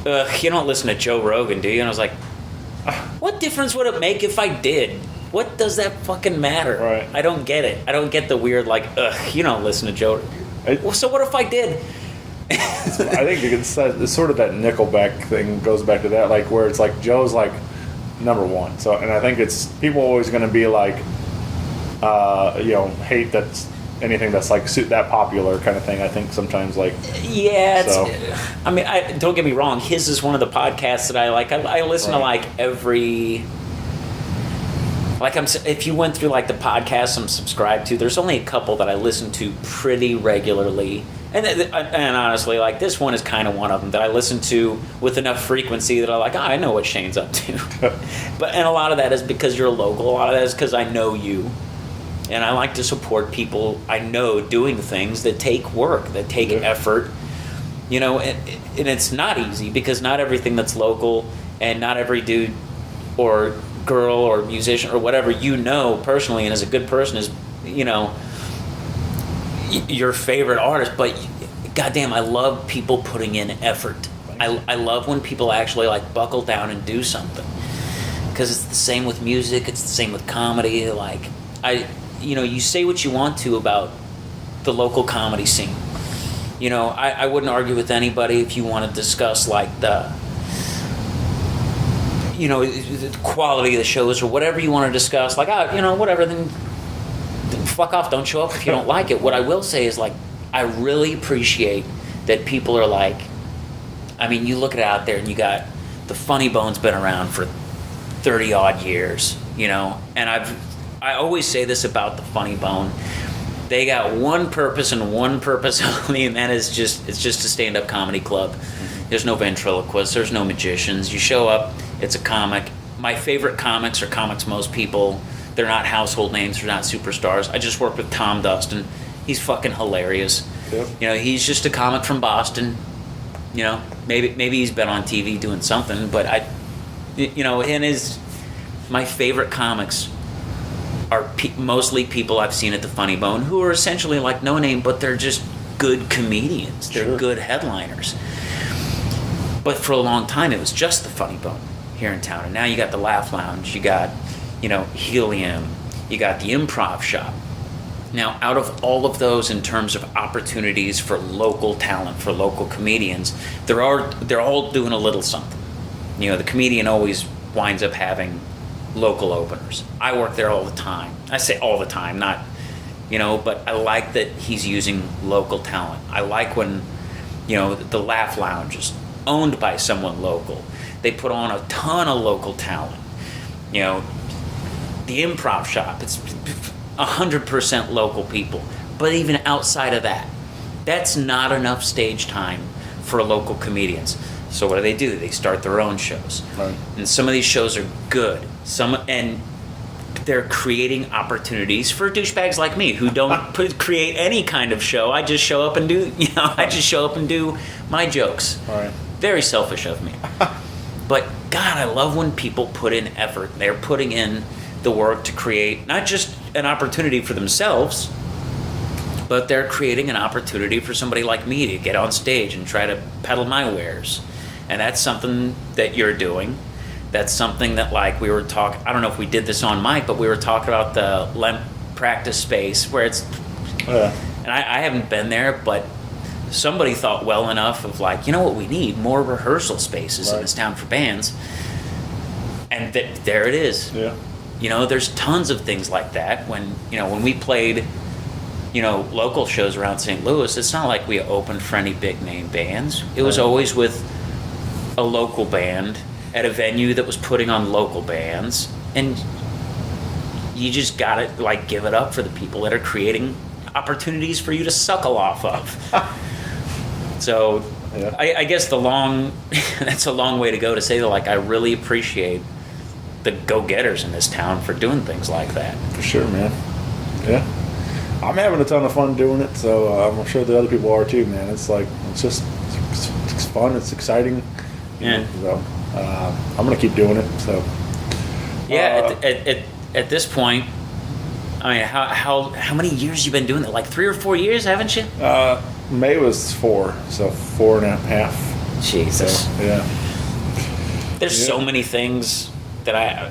you don't listen to Joe Rogan, do you? And I was like, what difference would it make if I did? What does that fucking matter? Right. I don't get it. I don't get the weird, like, you don't listen to Joe. Well, so what if I did? I think it's sort of that Nickelback thing goes back to that, like, where it's like Joe's like number one. So, and I think it's people always going to be like, you know, hate that's anything that's like that popular kind of thing. I think sometimes, like, yeah, it's, so. I mean, don't get me wrong. His is one of the podcasts that I like. I listen to like every. Like, if you went through like the podcasts I'm subscribed to, there's only a couple that I listen to pretty regularly, and honestly, like, this one is kind of one of them that I listen to with enough frequency that I'm like, I know what Shane's up to. And a lot of that is because you're local. A lot of that is because I know you, and I like to support people I know doing things that take work, that take effort. You know, and it's not easy because not everything that's local, and not every dude or girl or musician or whatever you know personally and as a good person is, you know, your favorite artist. But goddamn, I love people putting in effort. I love when people actually like buckle down and do something, because it's the same with music, it's the same with comedy. Like, you say what you want to about the local comedy scene. You know, I wouldn't argue with anybody if you want to discuss like the quality of the shows or whatever you want to discuss, like, whatever, then fuck off, don't show up if you don't like it. What I will say is, like, I really appreciate that people are like, I mean, you look at it out there and you got the Funny Bone's been around for 30 odd years, you know, and I always say this about the Funny Bone. They got one purpose and one purpose only, and that is it's just a stand-up comedy club. There's no ventriloquists, there's no magicians. You show up, it's a comic. My favorite comics are comics most people, they're not household names, they're not superstars. I just worked with Tom Dustin. He's fucking hilarious. Yep. You know, he's just a comic from Boston. You know, maybe he's been on TV doing something, but my favorite comics are mostly people I've seen at the Funny Bone who are essentially like no name, but they're just good comedians. They're good headliners. But for a long time, it was just the Funny Bone here in town. And now you got the Laugh Lounge, you got, Helium, you got the Improv Shop. Now, out of all of those in terms of opportunities for local talent, for local comedians, they're all doing a little something. The comedian always winds up having local openers. I work there all the time. I say all the time, not, but I like that he's using local talent. I like when, the Laugh Lounge is owned by someone local. They put on a ton of local talent. The Improv Shop, it's 100% local people. But even outside of that, that's not enough stage time for local comedians. So what do? They start their own shows. Right. And some of these shows are good. And they're creating opportunities for douchebags like me who don't create any kind of show. I just show up and do my jokes. Right. Very selfish of me. But God, I love when people put in effort. They're putting in the work to create not just an opportunity for themselves, but they're creating an opportunity for somebody like me to get on stage and try to peddle my wares. And that's something that you're doing. That's something that, like, we were talking, I don't know if we did this on mic, but we were talking about the Lemp practice space where it's, and I haven't been there, but somebody thought well enough of like, what we need? More rehearsal spaces in this town for bands. And there it is. Yeah. There's tons of things like that. When we played, local shows around St. Louis, it's not like we opened for any big name bands. It was always with a local band at a venue that was putting on local bands, and you just gotta give it up for the people that are creating opportunities for you to suckle off of. So I guess that's a long way to go to say that I really appreciate the go-getters in this town for doing things like that. For sure, man. Yeah. I'm having a ton of fun doing it, so I'm sure the other people are too, man. It's it's fun, it's exciting. So I'm gonna keep doing it. So at this point, I mean, how many years you been doing it? 3 or 4 years, haven't you? May was 4, so 4.5. Jesus. So, yeah. There's so many things that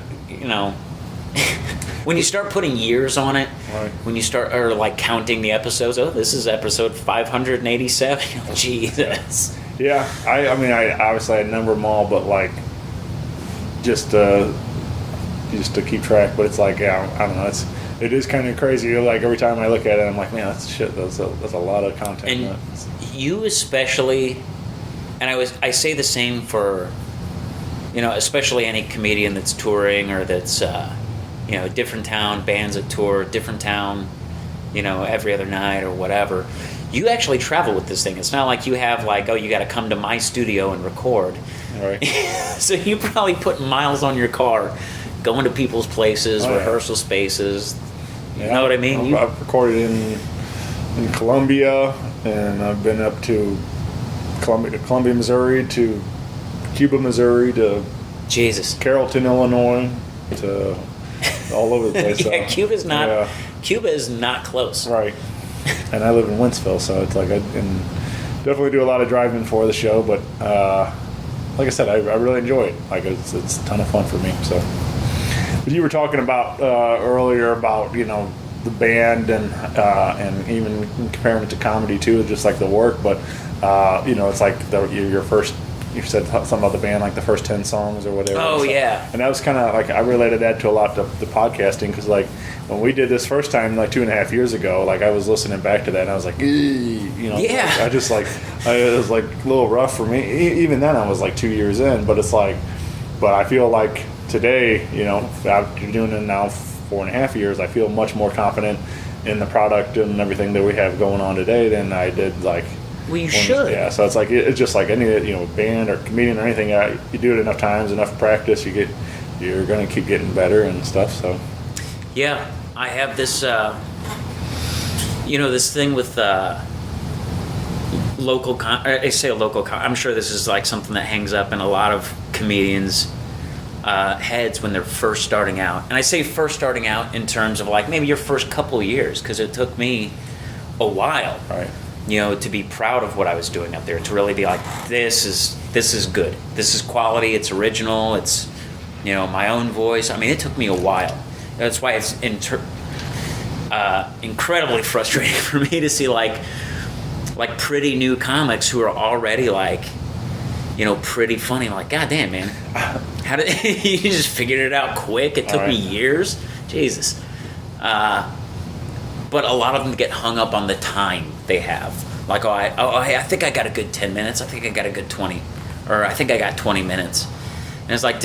when you start putting years on it, when you start counting the episodes, this is episode 587. Jesus. Yeah, I mean, I obviously I number them all, but just to keep track. But it's I don't know. It is kind of crazy. Every time I look at it, I'm like, man, that's shit. That's a lot of content. And you especially, and I say the same for, especially any comedian that's touring or that's different town, bands that tour, different town, every other night or whatever. You actually travel with this thing. It's not like you have you got to come to my studio and record. Right. So you probably put miles on your car, going to people's places, rehearsal spaces. You know what I mean? I've recorded in Columbia, and I've been up to Columbia, Missouri, to Cuba, Missouri, to Carrollton, Illinois, to all over the place. Yeah, Cuba is not close. Right. And I live in Wentzville, so it's I can definitely do a lot of driving for the show. But like I said, I really enjoy it. It's a ton of fun for me. So, but you were talking about earlier about the band and even comparing it to comedy too, just the work. But it's your first. You said something about the band, the first 10 songs or whatever. Oh, yeah. And that was kind of I related that to a lot of the podcasting, because when we did this first time 2.5 years ago, I was listening back to that and I was like, yeah. I just it was a little rough for me. Even then I was 2 years in, but it's but I feel today, after doing it now 4.5 years, I feel much more confident in the product and everything that we have going on today than I did Well, you should. Yeah, so it's just like any band or comedian or anything. You do it enough times, enough practice, you're going to keep getting better and stuff. So. Yeah, I have this. This thing with I say I'm sure this is like something that hangs up in a lot of comedians' heads when they're first starting out. And I say first starting out in terms of like maybe your first couple of years, because it took me a while, Right. to be proud of what I was doing up there, to really be like, this is good. This is quality. It's original. It's, my own voice. I mean, it took me a while. That's why it's incredibly frustrating for me to see like pretty new comics who are already like, pretty funny. I'm like, God damn, man, how did you just figured it out quick? It took me years. Jesus. But a lot of them get hung up on the time they have. Like, I think I got a good 10 minutes. I think I got a good 20, or I think I got 20 minutes. And it's like,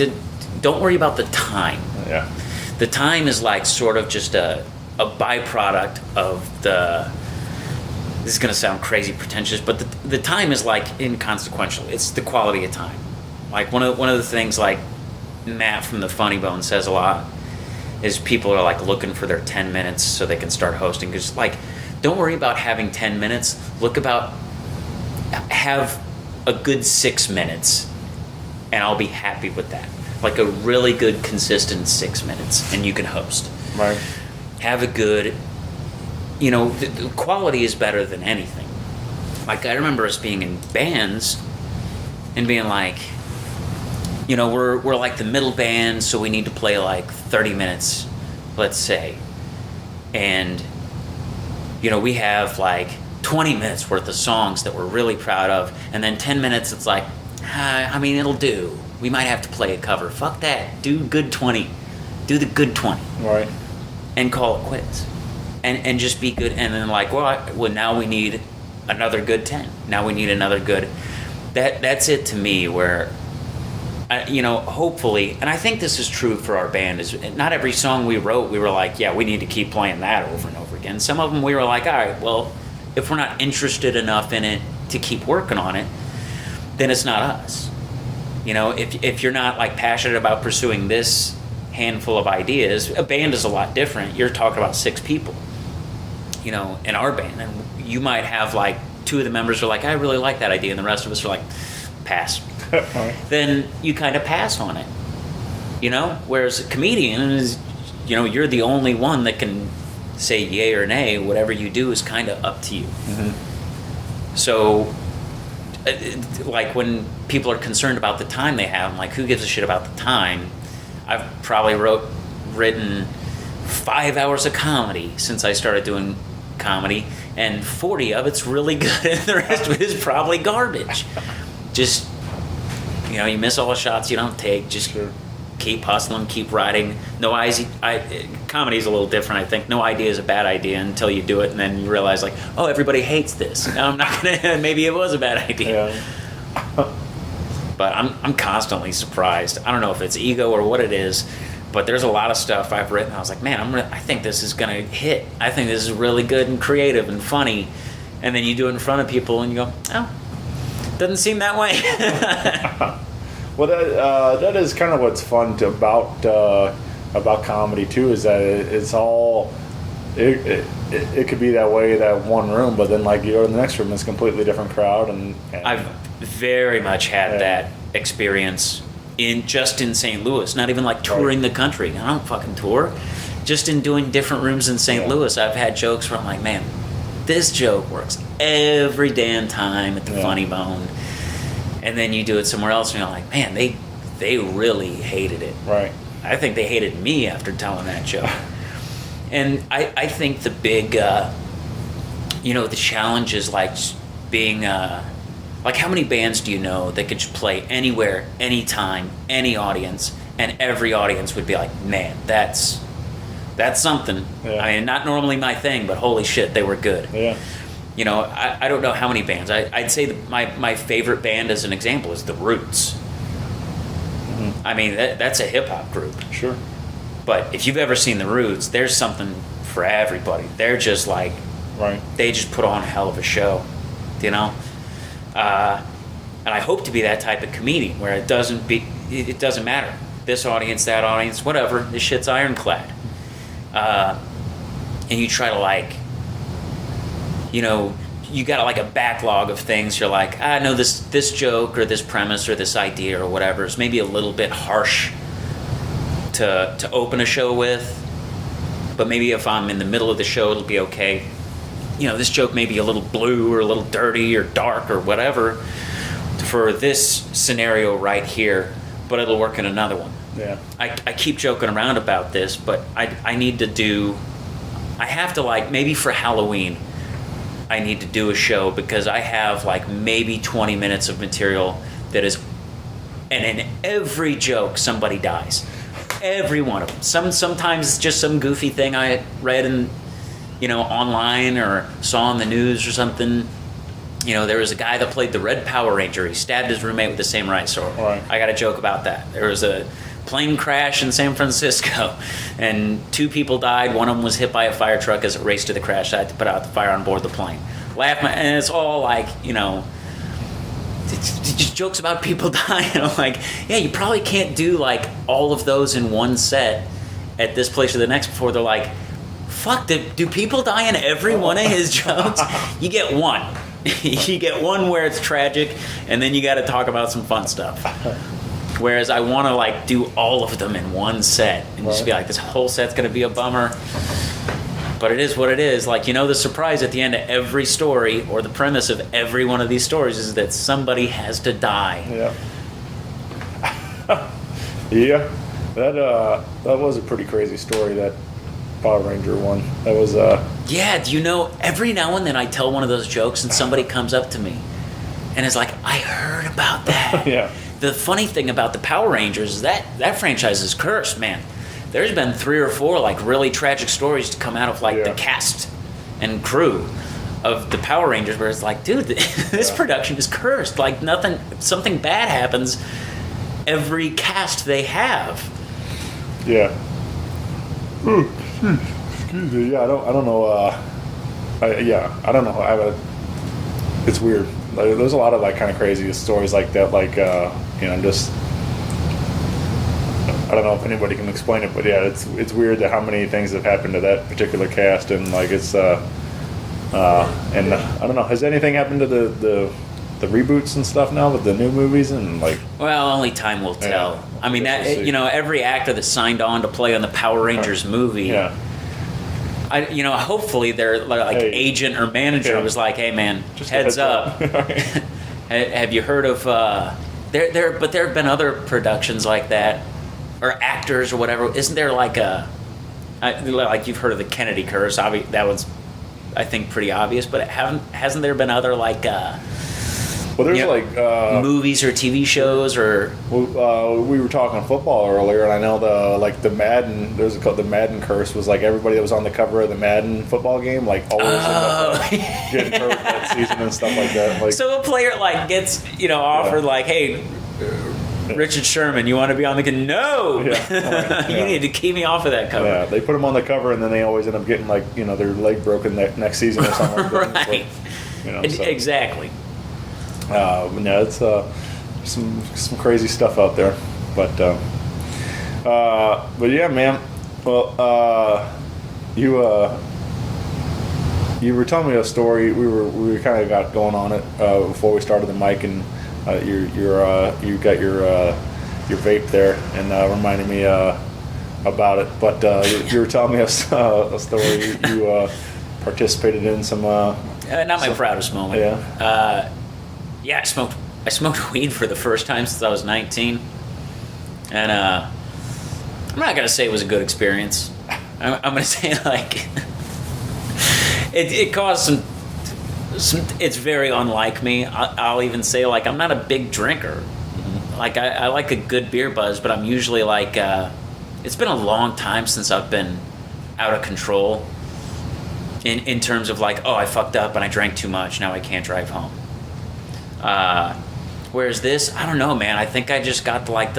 don't worry about the time. Yeah. The time is like sort of just a byproduct of this is going to sound crazy pretentious, but the time is like inconsequential. It's the quality of time. Like one of the things like Matt from the Funny Bone says a lot is people are like looking for their 10 minutes so they can start hosting. Because like, don't worry about having 10 minutes. Have a good 6 minutes, and I'll be happy with that. Like a really good, consistent 6 minutes, and you can host. Right. Have a good, the quality is better than anything. Like I remember us being in bands and being like, we're like the middle band, so we need to play like 30 minutes, let's say. And, we have like 20 minutes worth of songs that we're really proud of. And then 10 minutes, it's like, it'll do. We might have to play a cover. Fuck that. Do good 20. Do the good 20. Right. And call it quits. And just be good. And then like, well, now we need another good 10. Now we need another good. That's it to me where, hopefully, and I think this is true for our band, is not every song we wrote, we were like, yeah, we need to keep playing that over and over again. Some of them we were like, all right, well, if we're not interested enough in it to keep working on it, then it's not us. If you're not like passionate about pursuing this handful of ideas, a band is a lot different. You're talking about 6 people, in our band, and you might have like 2 of the members are like, I really like that idea, and the rest of us are like, pass. Then you kind of pass on it, whereas a comedian is, you're the only one that can say yay or nay. Whatever you do is kind of up to you. Mm-hmm. So like when people are concerned about the time they have, I'm like, who gives a shit about the time? I've probably written 5 hours of comedy since I started doing comedy, and 40 of it's really good, and the rest of it is probably garbage. Just, you miss all the shots you don't take. Just keep hustling, keep writing. Comedy's a little different, I think. No idea is a bad idea until you do it, and then you realize, like, oh, everybody hates this. Now I'm not gonna. Maybe it was a bad idea. Yeah. But I'm constantly surprised. I don't know if it's ego or what it is, but there's a lot of stuff I've written. I was like, man, I think this is gonna hit. I think this is really good and creative and funny. And then you do it in front of people, and you go, oh, doesn't seem that way. Well, that is kind of what's fun about comedy too, is that it's all it could be that way, that one room, but then like you go to the next room, it's a completely different crowd, and I've very much had that experience in St. Louis, not even like touring the country. I don't fucking tour. Just in doing different rooms in St. Louis, I've had jokes where I'm like, man, this joke works every damn time at the Funny Bone. And then you do it somewhere else, and you're like, man, they really hated it. Right. I think they hated me after telling that joke. And I think the big, the challenge is like being, like how many bands do you know that could just play anywhere, anytime, any audience, and every audience would be like, man, that's something. Yeah. I mean, not normally my thing, but holy shit, they were good. Yeah. I don't know how many bands. I'd say that my favorite band as an example is The Roots. Mm-hmm. I mean, that's a hip-hop group. Sure. But if you've ever seen The Roots, there's something for everybody. They're just like, they just put on a hell of a show, And I hope to be that type of comedian where it doesn't matter. This audience, that audience, whatever, this shit's ironclad. And you try to you got like a backlog of things. You're like, I know this joke or this premise or this idea or whatever is maybe a little bit harsh to open a show with, but maybe if I'm in the middle of the show, it'll be okay. You know, this joke may be a little blue or a little dirty or dark or whatever for this scenario right here, but it'll work in another one. Yeah. I keep joking around about this, but I need to do, I have to like, maybe for Halloween, I need to do a show because I have like maybe 20 minutes of material that is, and in every joke somebody dies. Every one of them. Sometimes it's just some goofy thing I read in, you know, online or saw on the news or something. You know, there was a guy that played the Red Power Ranger. He stabbed his roommate with a samurai sword. Right. I got a joke about that. There was a plane crash in San Francisco, and 2 people died. One of them was hit by a fire truck as it raced to the crash. I had to put out the fire on board the plane. And it's all like, you know, just jokes about people dying. I'm like, yeah, you probably can't do like all of those in one set at this place or the next before they're like, fuck, do people die in every one of his jokes? You get one. You get one where it's tragic, and then you got to talk about some fun stuff. Whereas I want to like do all of them in one set and just be like, this whole set's going to be a bummer. But it is what it is. Like, you know, the surprise at the end of every story or the premise of every one of these stories is that somebody has to die. Yeah. Yeah. That was a pretty crazy story, that Power Ranger one. That was Yeah, do you know, every now and then I tell one of those jokes and somebody comes up to me and is like, I heard about that. Yeah. The funny thing about the Power Rangers is that franchise is cursed, man. There's been 3 or 4 like really tragic stories to come out of like the cast and crew of the Power Rangers where it's like, dude, this production is cursed. Like something bad happens every cast they have. Yeah. Excuse me. Yeah, I don't know. I don't know. It's weird. Like, there's a lot of like kind of crazy stories like that. Like, you know, just I don't know if anybody can explain it, but yeah, it's weird that how many things have happened to that particular cast, and like it's and I don't know. Has anything happened to the reboots and stuff now with the new movies and like? Well, only time will tell. Yeah, I mean, that we'll you know, every actor that signed on to play on the Power Rangers movie. Yeah. You know, hopefully their like agent or manager was like, "Hey, man, just heads up. Have you heard of But there have been other productions like that, or actors or whatever. Isn't there like like you've heard of the Kennedy curse? That was, I think, pretty obvious. But hasn't there been other like well, there's like movies or TV shows or? We were talking football earlier, and I know the Madden. There's the Madden curse was like everybody that was on the cover of the Madden football game, like always ended up getting hurt that season and stuff like that. Like, so a player like gets offered like, hey, Richard Sherman, you want to be on the game? No, you need to keep me off of that cover. Yeah, they put them on the cover, and then they always end up getting like their leg broken next season or something like that. Right. So. Exactly. No, it's some crazy stuff out there, but yeah, man. Well, you were telling me a story. We kind of got going on it before we started the mic, and you got your vape there, and reminded me about it. But you were telling me a story. You participated in some. Not my proudest moment. Yeah. Yeah, I smoked weed for the first time since I was 19, and I'm not gonna say it was a good experience. I'm gonna say like it caused some. It's very unlike me. I'll even say like I'm not a big drinker. Like I like a good beer buzz, but I'm usually like it's been a long time since I've been out of control. In terms of like, oh, I fucked up and I drank too much. Now I can't drive home. Whereas this, I don't know, man. I think I just got like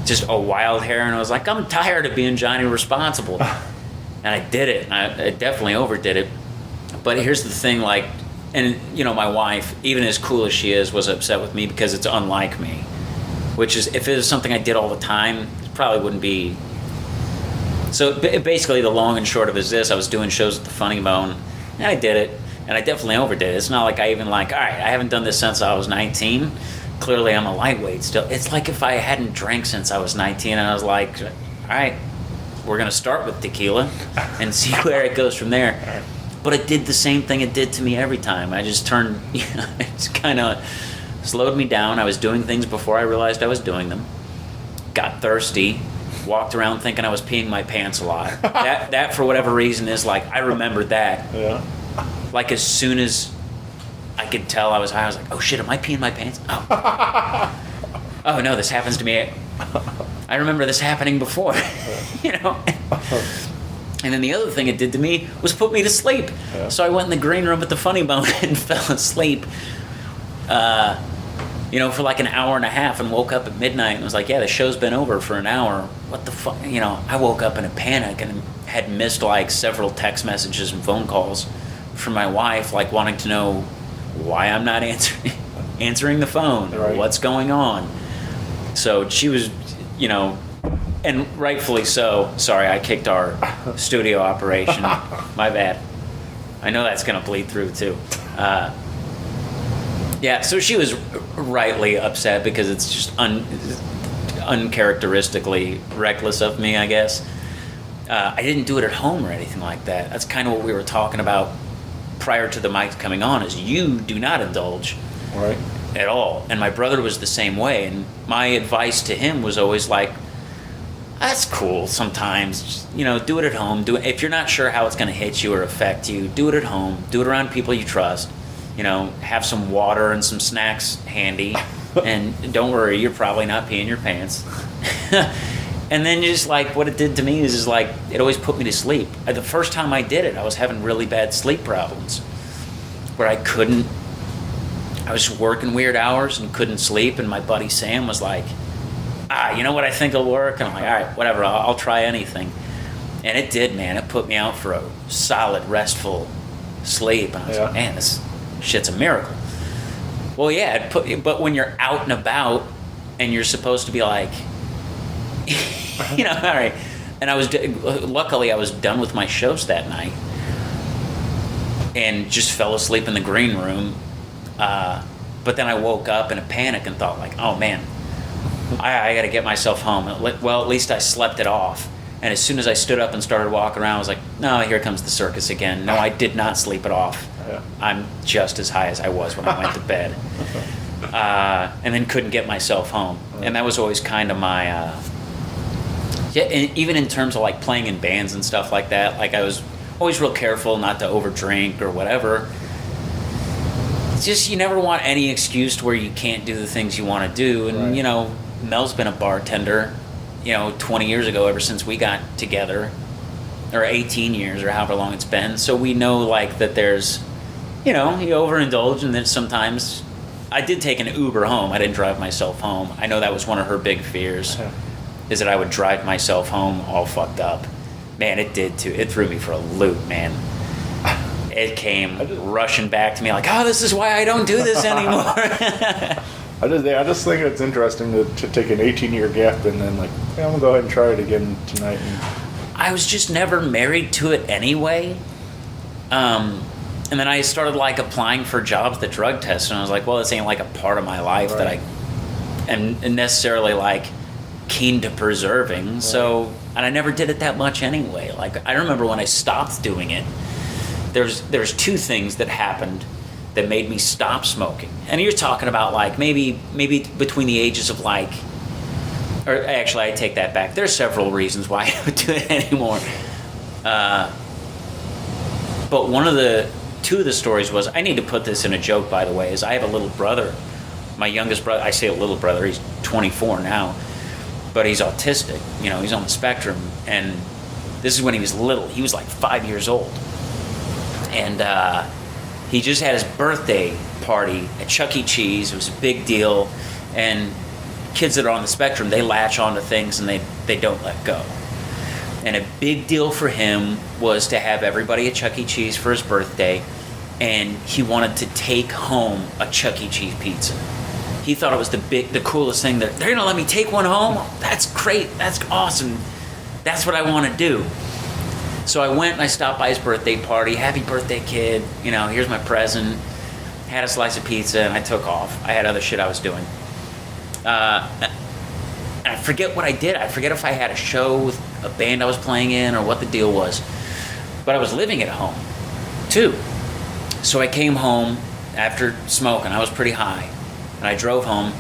just a wild hair, and I was like, I'm tired of being Johnny Responsible, and I did it. And I definitely overdid it. But here's the thing, like, and my wife, even as cool as she is, was upset with me because it's unlike me. Which is, if it was something I did all the time, it probably wouldn't be. So basically, the long and short of it is this: I was doing shows at the Funny Bone, and I did it. And I definitely overdid it. It's not like I even all right, I haven't done this since I was 19. Clearly I'm a lightweight still. It's like if I hadn't drank since I was 19 and I was like, all right, we're going to start with tequila and see where it goes from there. But it did the same thing it did to me every time. I just turned, it's kind of slowed me down. I was doing things before I realized I was doing them. Got thirsty. Walked around thinking I was peeing my pants a lot. That for whatever reason is like, I remembered that. Yeah. Like as soon as I could tell I was high, I was like, oh shit, am I peeing my pants? Oh. Oh no, this happens to me. I remember this happening before. And then the other thing it did to me was put me to sleep. Yeah. So I went in the green room at the Funny Bone and fell asleep. For like an hour and a half and woke up at midnight and was like, yeah, the show's been over for an hour. What the fuck? I woke up in a panic and had missed like several text messages and phone calls from my wife, like wanting to know why I'm not answering the phone, right. What's going on. So she was, and rightfully so. Sorry, I kicked our studio operation. My bad. I know that's going to bleed through too. Yeah, so she was rightly upset because it's just uncharacteristically reckless of me, I guess. I didn't do it at home or anything like that. That's kind of what we were talking about prior to the mics coming on, is you do not indulge Right. at all. And my brother was the same way. And my advice to him was always like, that's cool sometimes. Just, do it at home. Do it. If you're not sure how it's going to hit you or affect you, do it at home. Do it around people you trust. Have some water and some snacks handy, and don't worry, you're probably not peeing your pants. And then just like what it did to me is just like it always put me to sleep. The first time I did it, I was having really bad sleep problems where I was working weird hours and couldn't sleep, and my buddy Sam was like, you know what I think will work? And I'm like, all right, whatever, I'll try anything. And it did, man. It put me out for a solid, restful sleep. And I was like, man, this shit's a miracle. Well, yeah, but when you're out and about and you're supposed to be like, all right. And luckily I was done with my shows that night and just fell asleep in the green room. But then I woke up in a panic and thought like, oh man, I got to get myself home. Well, at least I slept it off. And as soon as I stood up and started walking around, I was like, no, here comes the circus again. No, I did not sleep it off. Yeah. I'm just as high as I was when I went to bed. And then couldn't get myself home. And that was always kind of my... and even in terms of like playing in bands and stuff like that, like I was always real careful not to overdrink or whatever. It's just you never want any excuse to where you can't do the things you want to do. And, right. Mel's been a bartender, 20 years ago, ever since we got together, or 18 years or however long it's been. So we know like that there's, you overindulge, and then sometimes I did take an Uber home. I didn't drive myself home. I know that was one of her big fears, is that I would drive myself home all fucked up. Man, it did too. It threw me for a loop, man. It came rushing back to me like, oh, this is why I don't do this anymore. I just think it's interesting to take an 18-year gap and then like, I'm gonna go ahead and try it again tonight. I was just never married to it anyway. And then I started like applying for jobs that drug test, and I was like, well, this ain't like a part of my life that I am necessarily like keen to preserving. Right. So, and I never did it that much anyway. Like I remember when I stopped doing it, there's two things that happened that made me stop smoking. And you're talking about like maybe between the ages of like, or actually I take that back. There's several reasons why I don't do it anymore. But two of the stories was, I need to put this in a joke, by the way, is I have a little brother. My youngest brother, I say a little brother, he's 24 now, but he's autistic. He's on the spectrum. And this is when he was little. He was like 5 years old. And he just had his birthday party at Chuck E. Cheese. It was a big deal. And kids that are on the spectrum, they latch onto things and they don't let go. And a big deal for him was to have everybody at Chuck E. Cheese for his birthday, and he wanted to take home a Chuck E. Cheese pizza. He thought it was the coolest thing. They're gonna let me take one home? That's great. That's awesome. That's what I want to do. So I went and I stopped by his birthday party. Happy birthday, kid. You know, here's my present. Had a slice of pizza, and I took off. I had other shit I was doing. And I forget what I did. I forget if I had a show with a band I was playing in or what the deal was. But I was living at home, too. So I came home after smoking. I was pretty high. And I drove home,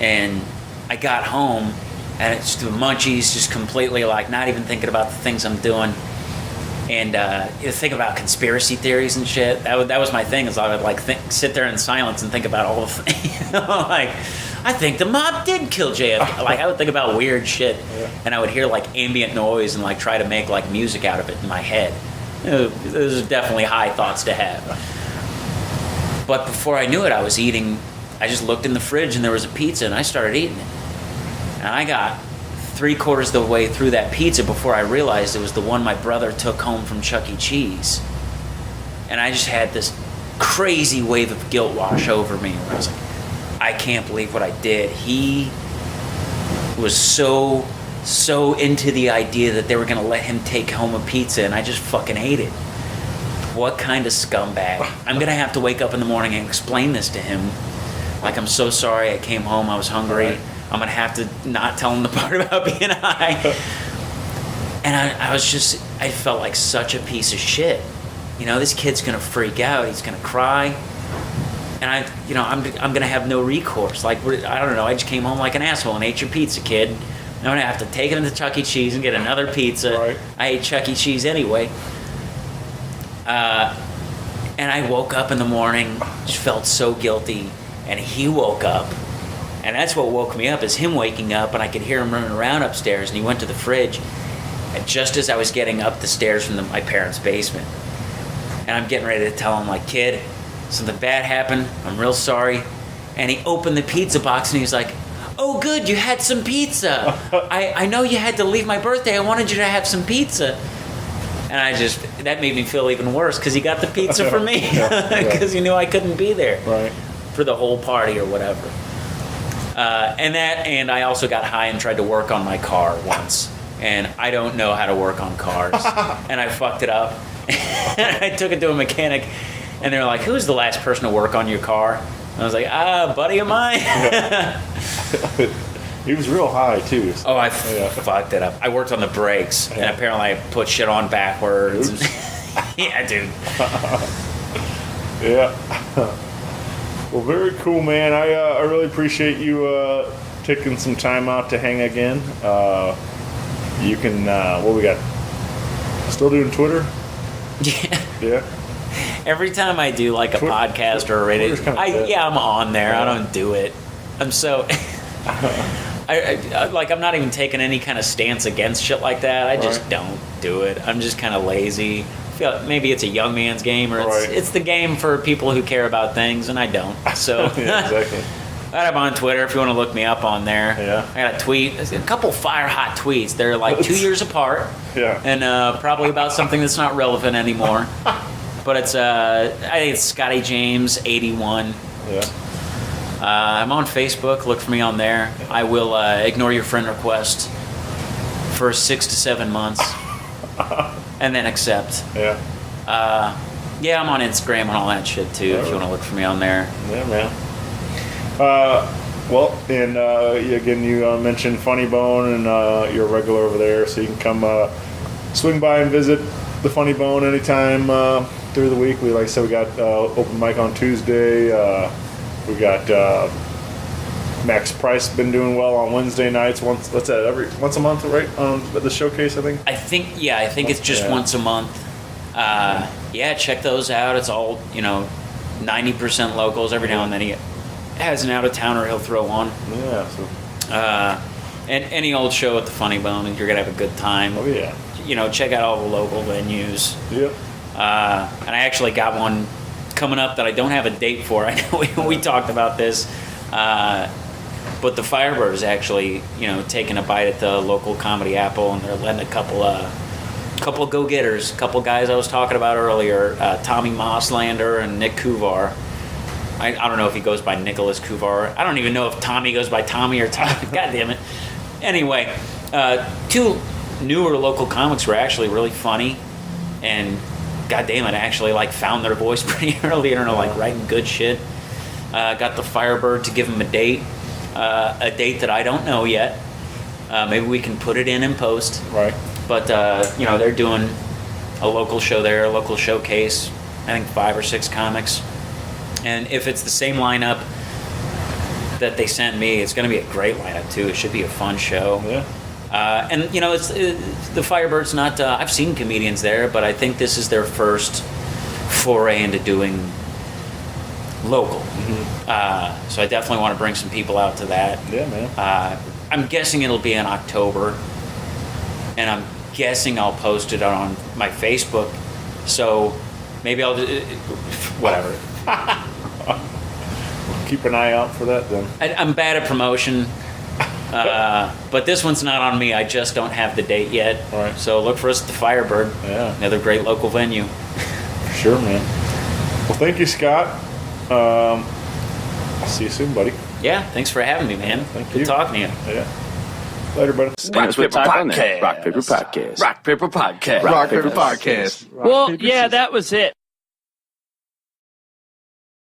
and I got home, and it's the munchies, just completely like not even thinking about the things I'm doing. And you think about conspiracy theories and shit. That was my thing, is I would like sit there in silence and think about all the things. Like, I think the mob did kill JFK. Like, I would think about weird shit, and I would hear like ambient noise and like try to make like music out of it in my head. Those are definitely high thoughts to have. But before I knew it, I was eating. I just looked in the fridge and there was a pizza, and I started eating it. And I got 3/4 of the way through that pizza before I realized it was the one my brother took home from Chuck E. Cheese. And I just had this crazy wave of guilt wash over me, where I was like, I can't believe what I did. He was so into the idea that they were going to let him take home a pizza, and I just fucking ate it. What kind of scumbag? I'm going to have to wake up in the morning and explain this to him. Like, I'm so sorry, I came home, I was hungry. Right. I'm going to have to not tell him the part about being high. And I felt like such a piece of shit. You know, this kid's going to freak out, he's going to cry. And I'm going to have no recourse. Like, I don't know, I just came home like an asshole and ate your pizza, kid. I'm going to have to take him to Chuck E. Cheese and get another pizza. Right. I ate Chuck E. Cheese anyway. And I woke up in the morning, just felt so guilty, and he woke up. And that's what woke me up, is him waking up, and I could hear him running around upstairs, and he went to the fridge. And just as I was getting up the stairs from my parents' basement, and I'm getting ready to tell him, like, kid, something bad happened, I'm real sorry. And he opened the pizza box, and he was like, oh, good, you had some pizza. I know you had to leave my birthday. I wanted you to have some pizza. And that made me feel even worse, because he got the pizza for me, because he knew I couldn't be there for the whole party or whatever. And I also got high and tried to work on my car once. And I don't know how to work on cars. And I fucked it up. And I took it to a mechanic, and they were like, who's the last person to work on your car? And I was like, buddy of mine. He was real high, too. So. Oh, I fucked it up. I worked on the brakes, and apparently I put shit on backwards. Yeah, dude. Yeah. Well, very cool, man. I really appreciate you taking some time out to hang again. You can, what we got? Still doing Twitter? Yeah. Every time I do like a podcast or a radio, I'm on there. Yeah. I don't do it. I'm so... I'm not even taking any kind of stance against shit like that. I just don't do it. I'm just kind of lazy. I feel like maybe it's a young man's game, or it's the game for people who care about things, and I don't. So yeah, exactly. I'm on Twitter if you want to look me up on there. Yeah. I got a couple fire hot tweets. They're like 2 years apart. Yeah. And probably about something that's not relevant anymore. But it's I think it's Scotty James 81. Yeah. I'm on Facebook. Look for me on there. I will ignore your friend request for 6 to 7 months, and then accept. Yeah. I'm on Instagram and all that shit too. If you want to look for me on there. Yeah, man. Again, you mentioned Funny Bone, and you're a regular over there, so you can come swing by and visit the Funny Bone anytime through the week. Like I said, we got open mic on Tuesday. We got Max Price been doing well on Wednesday nights. Once a month, right? On the showcase, I think. I think it's just once a month. Check those out. It's all 90% locals. Every now and then he has an out of towner he'll throw on. Yeah. So. And any old show at the Funny Bone, and you're gonna have a good time. Oh yeah. Check out all the local venues. Yep. And I actually got one coming up that I don't have a date for. I know we talked about this, but the Firebird is actually taking a bite at the local Comedy Apple, and they're letting a couple go-getters, a couple guys I was talking about earlier, Tommy Mosslander and Nick Kuvar. I don't know if he goes by Nicholas Kuvar. I don't even know if Tommy goes by Tommy or Tommy. God damn it. Anyway, two newer local comics were actually really funny, and God damn it, I actually like found their voice pretty early and are like writing good shit. Got the Firebird to give them a date that I don't know yet. Maybe we can put it in post. Right. But they're doing a local show there, a local showcase. I think 5 or 6 comics, and if it's the same lineup that they sent me, it's going to be a great lineup too. It should be a fun show. Yeah. And the Firebird's not. I've seen comedians there, but I think this is their first foray into doing local. Mm-hmm. So I definitely want to bring some people out to that. Yeah, man. I'm guessing it'll be in October, and I'm guessing I'll post it on my Facebook. So maybe I'll whatever. Keep an eye out for that then. I'm bad at promotion. But this one's not on me. I just don't have the date yet. All right. So look for us at the Firebird. Yeah. Another great local venue. Sure, man. Well, thank you, Scott. I'll see you soon, buddy. Yeah, thanks for having me, man. Thank Good you. talking to you. Yeah. Later, buddy. Rock Paper Podcast. Rock Paper Podcast. Rock Paper Podcast. Rock Paper Podcast. Well, yeah, that was it.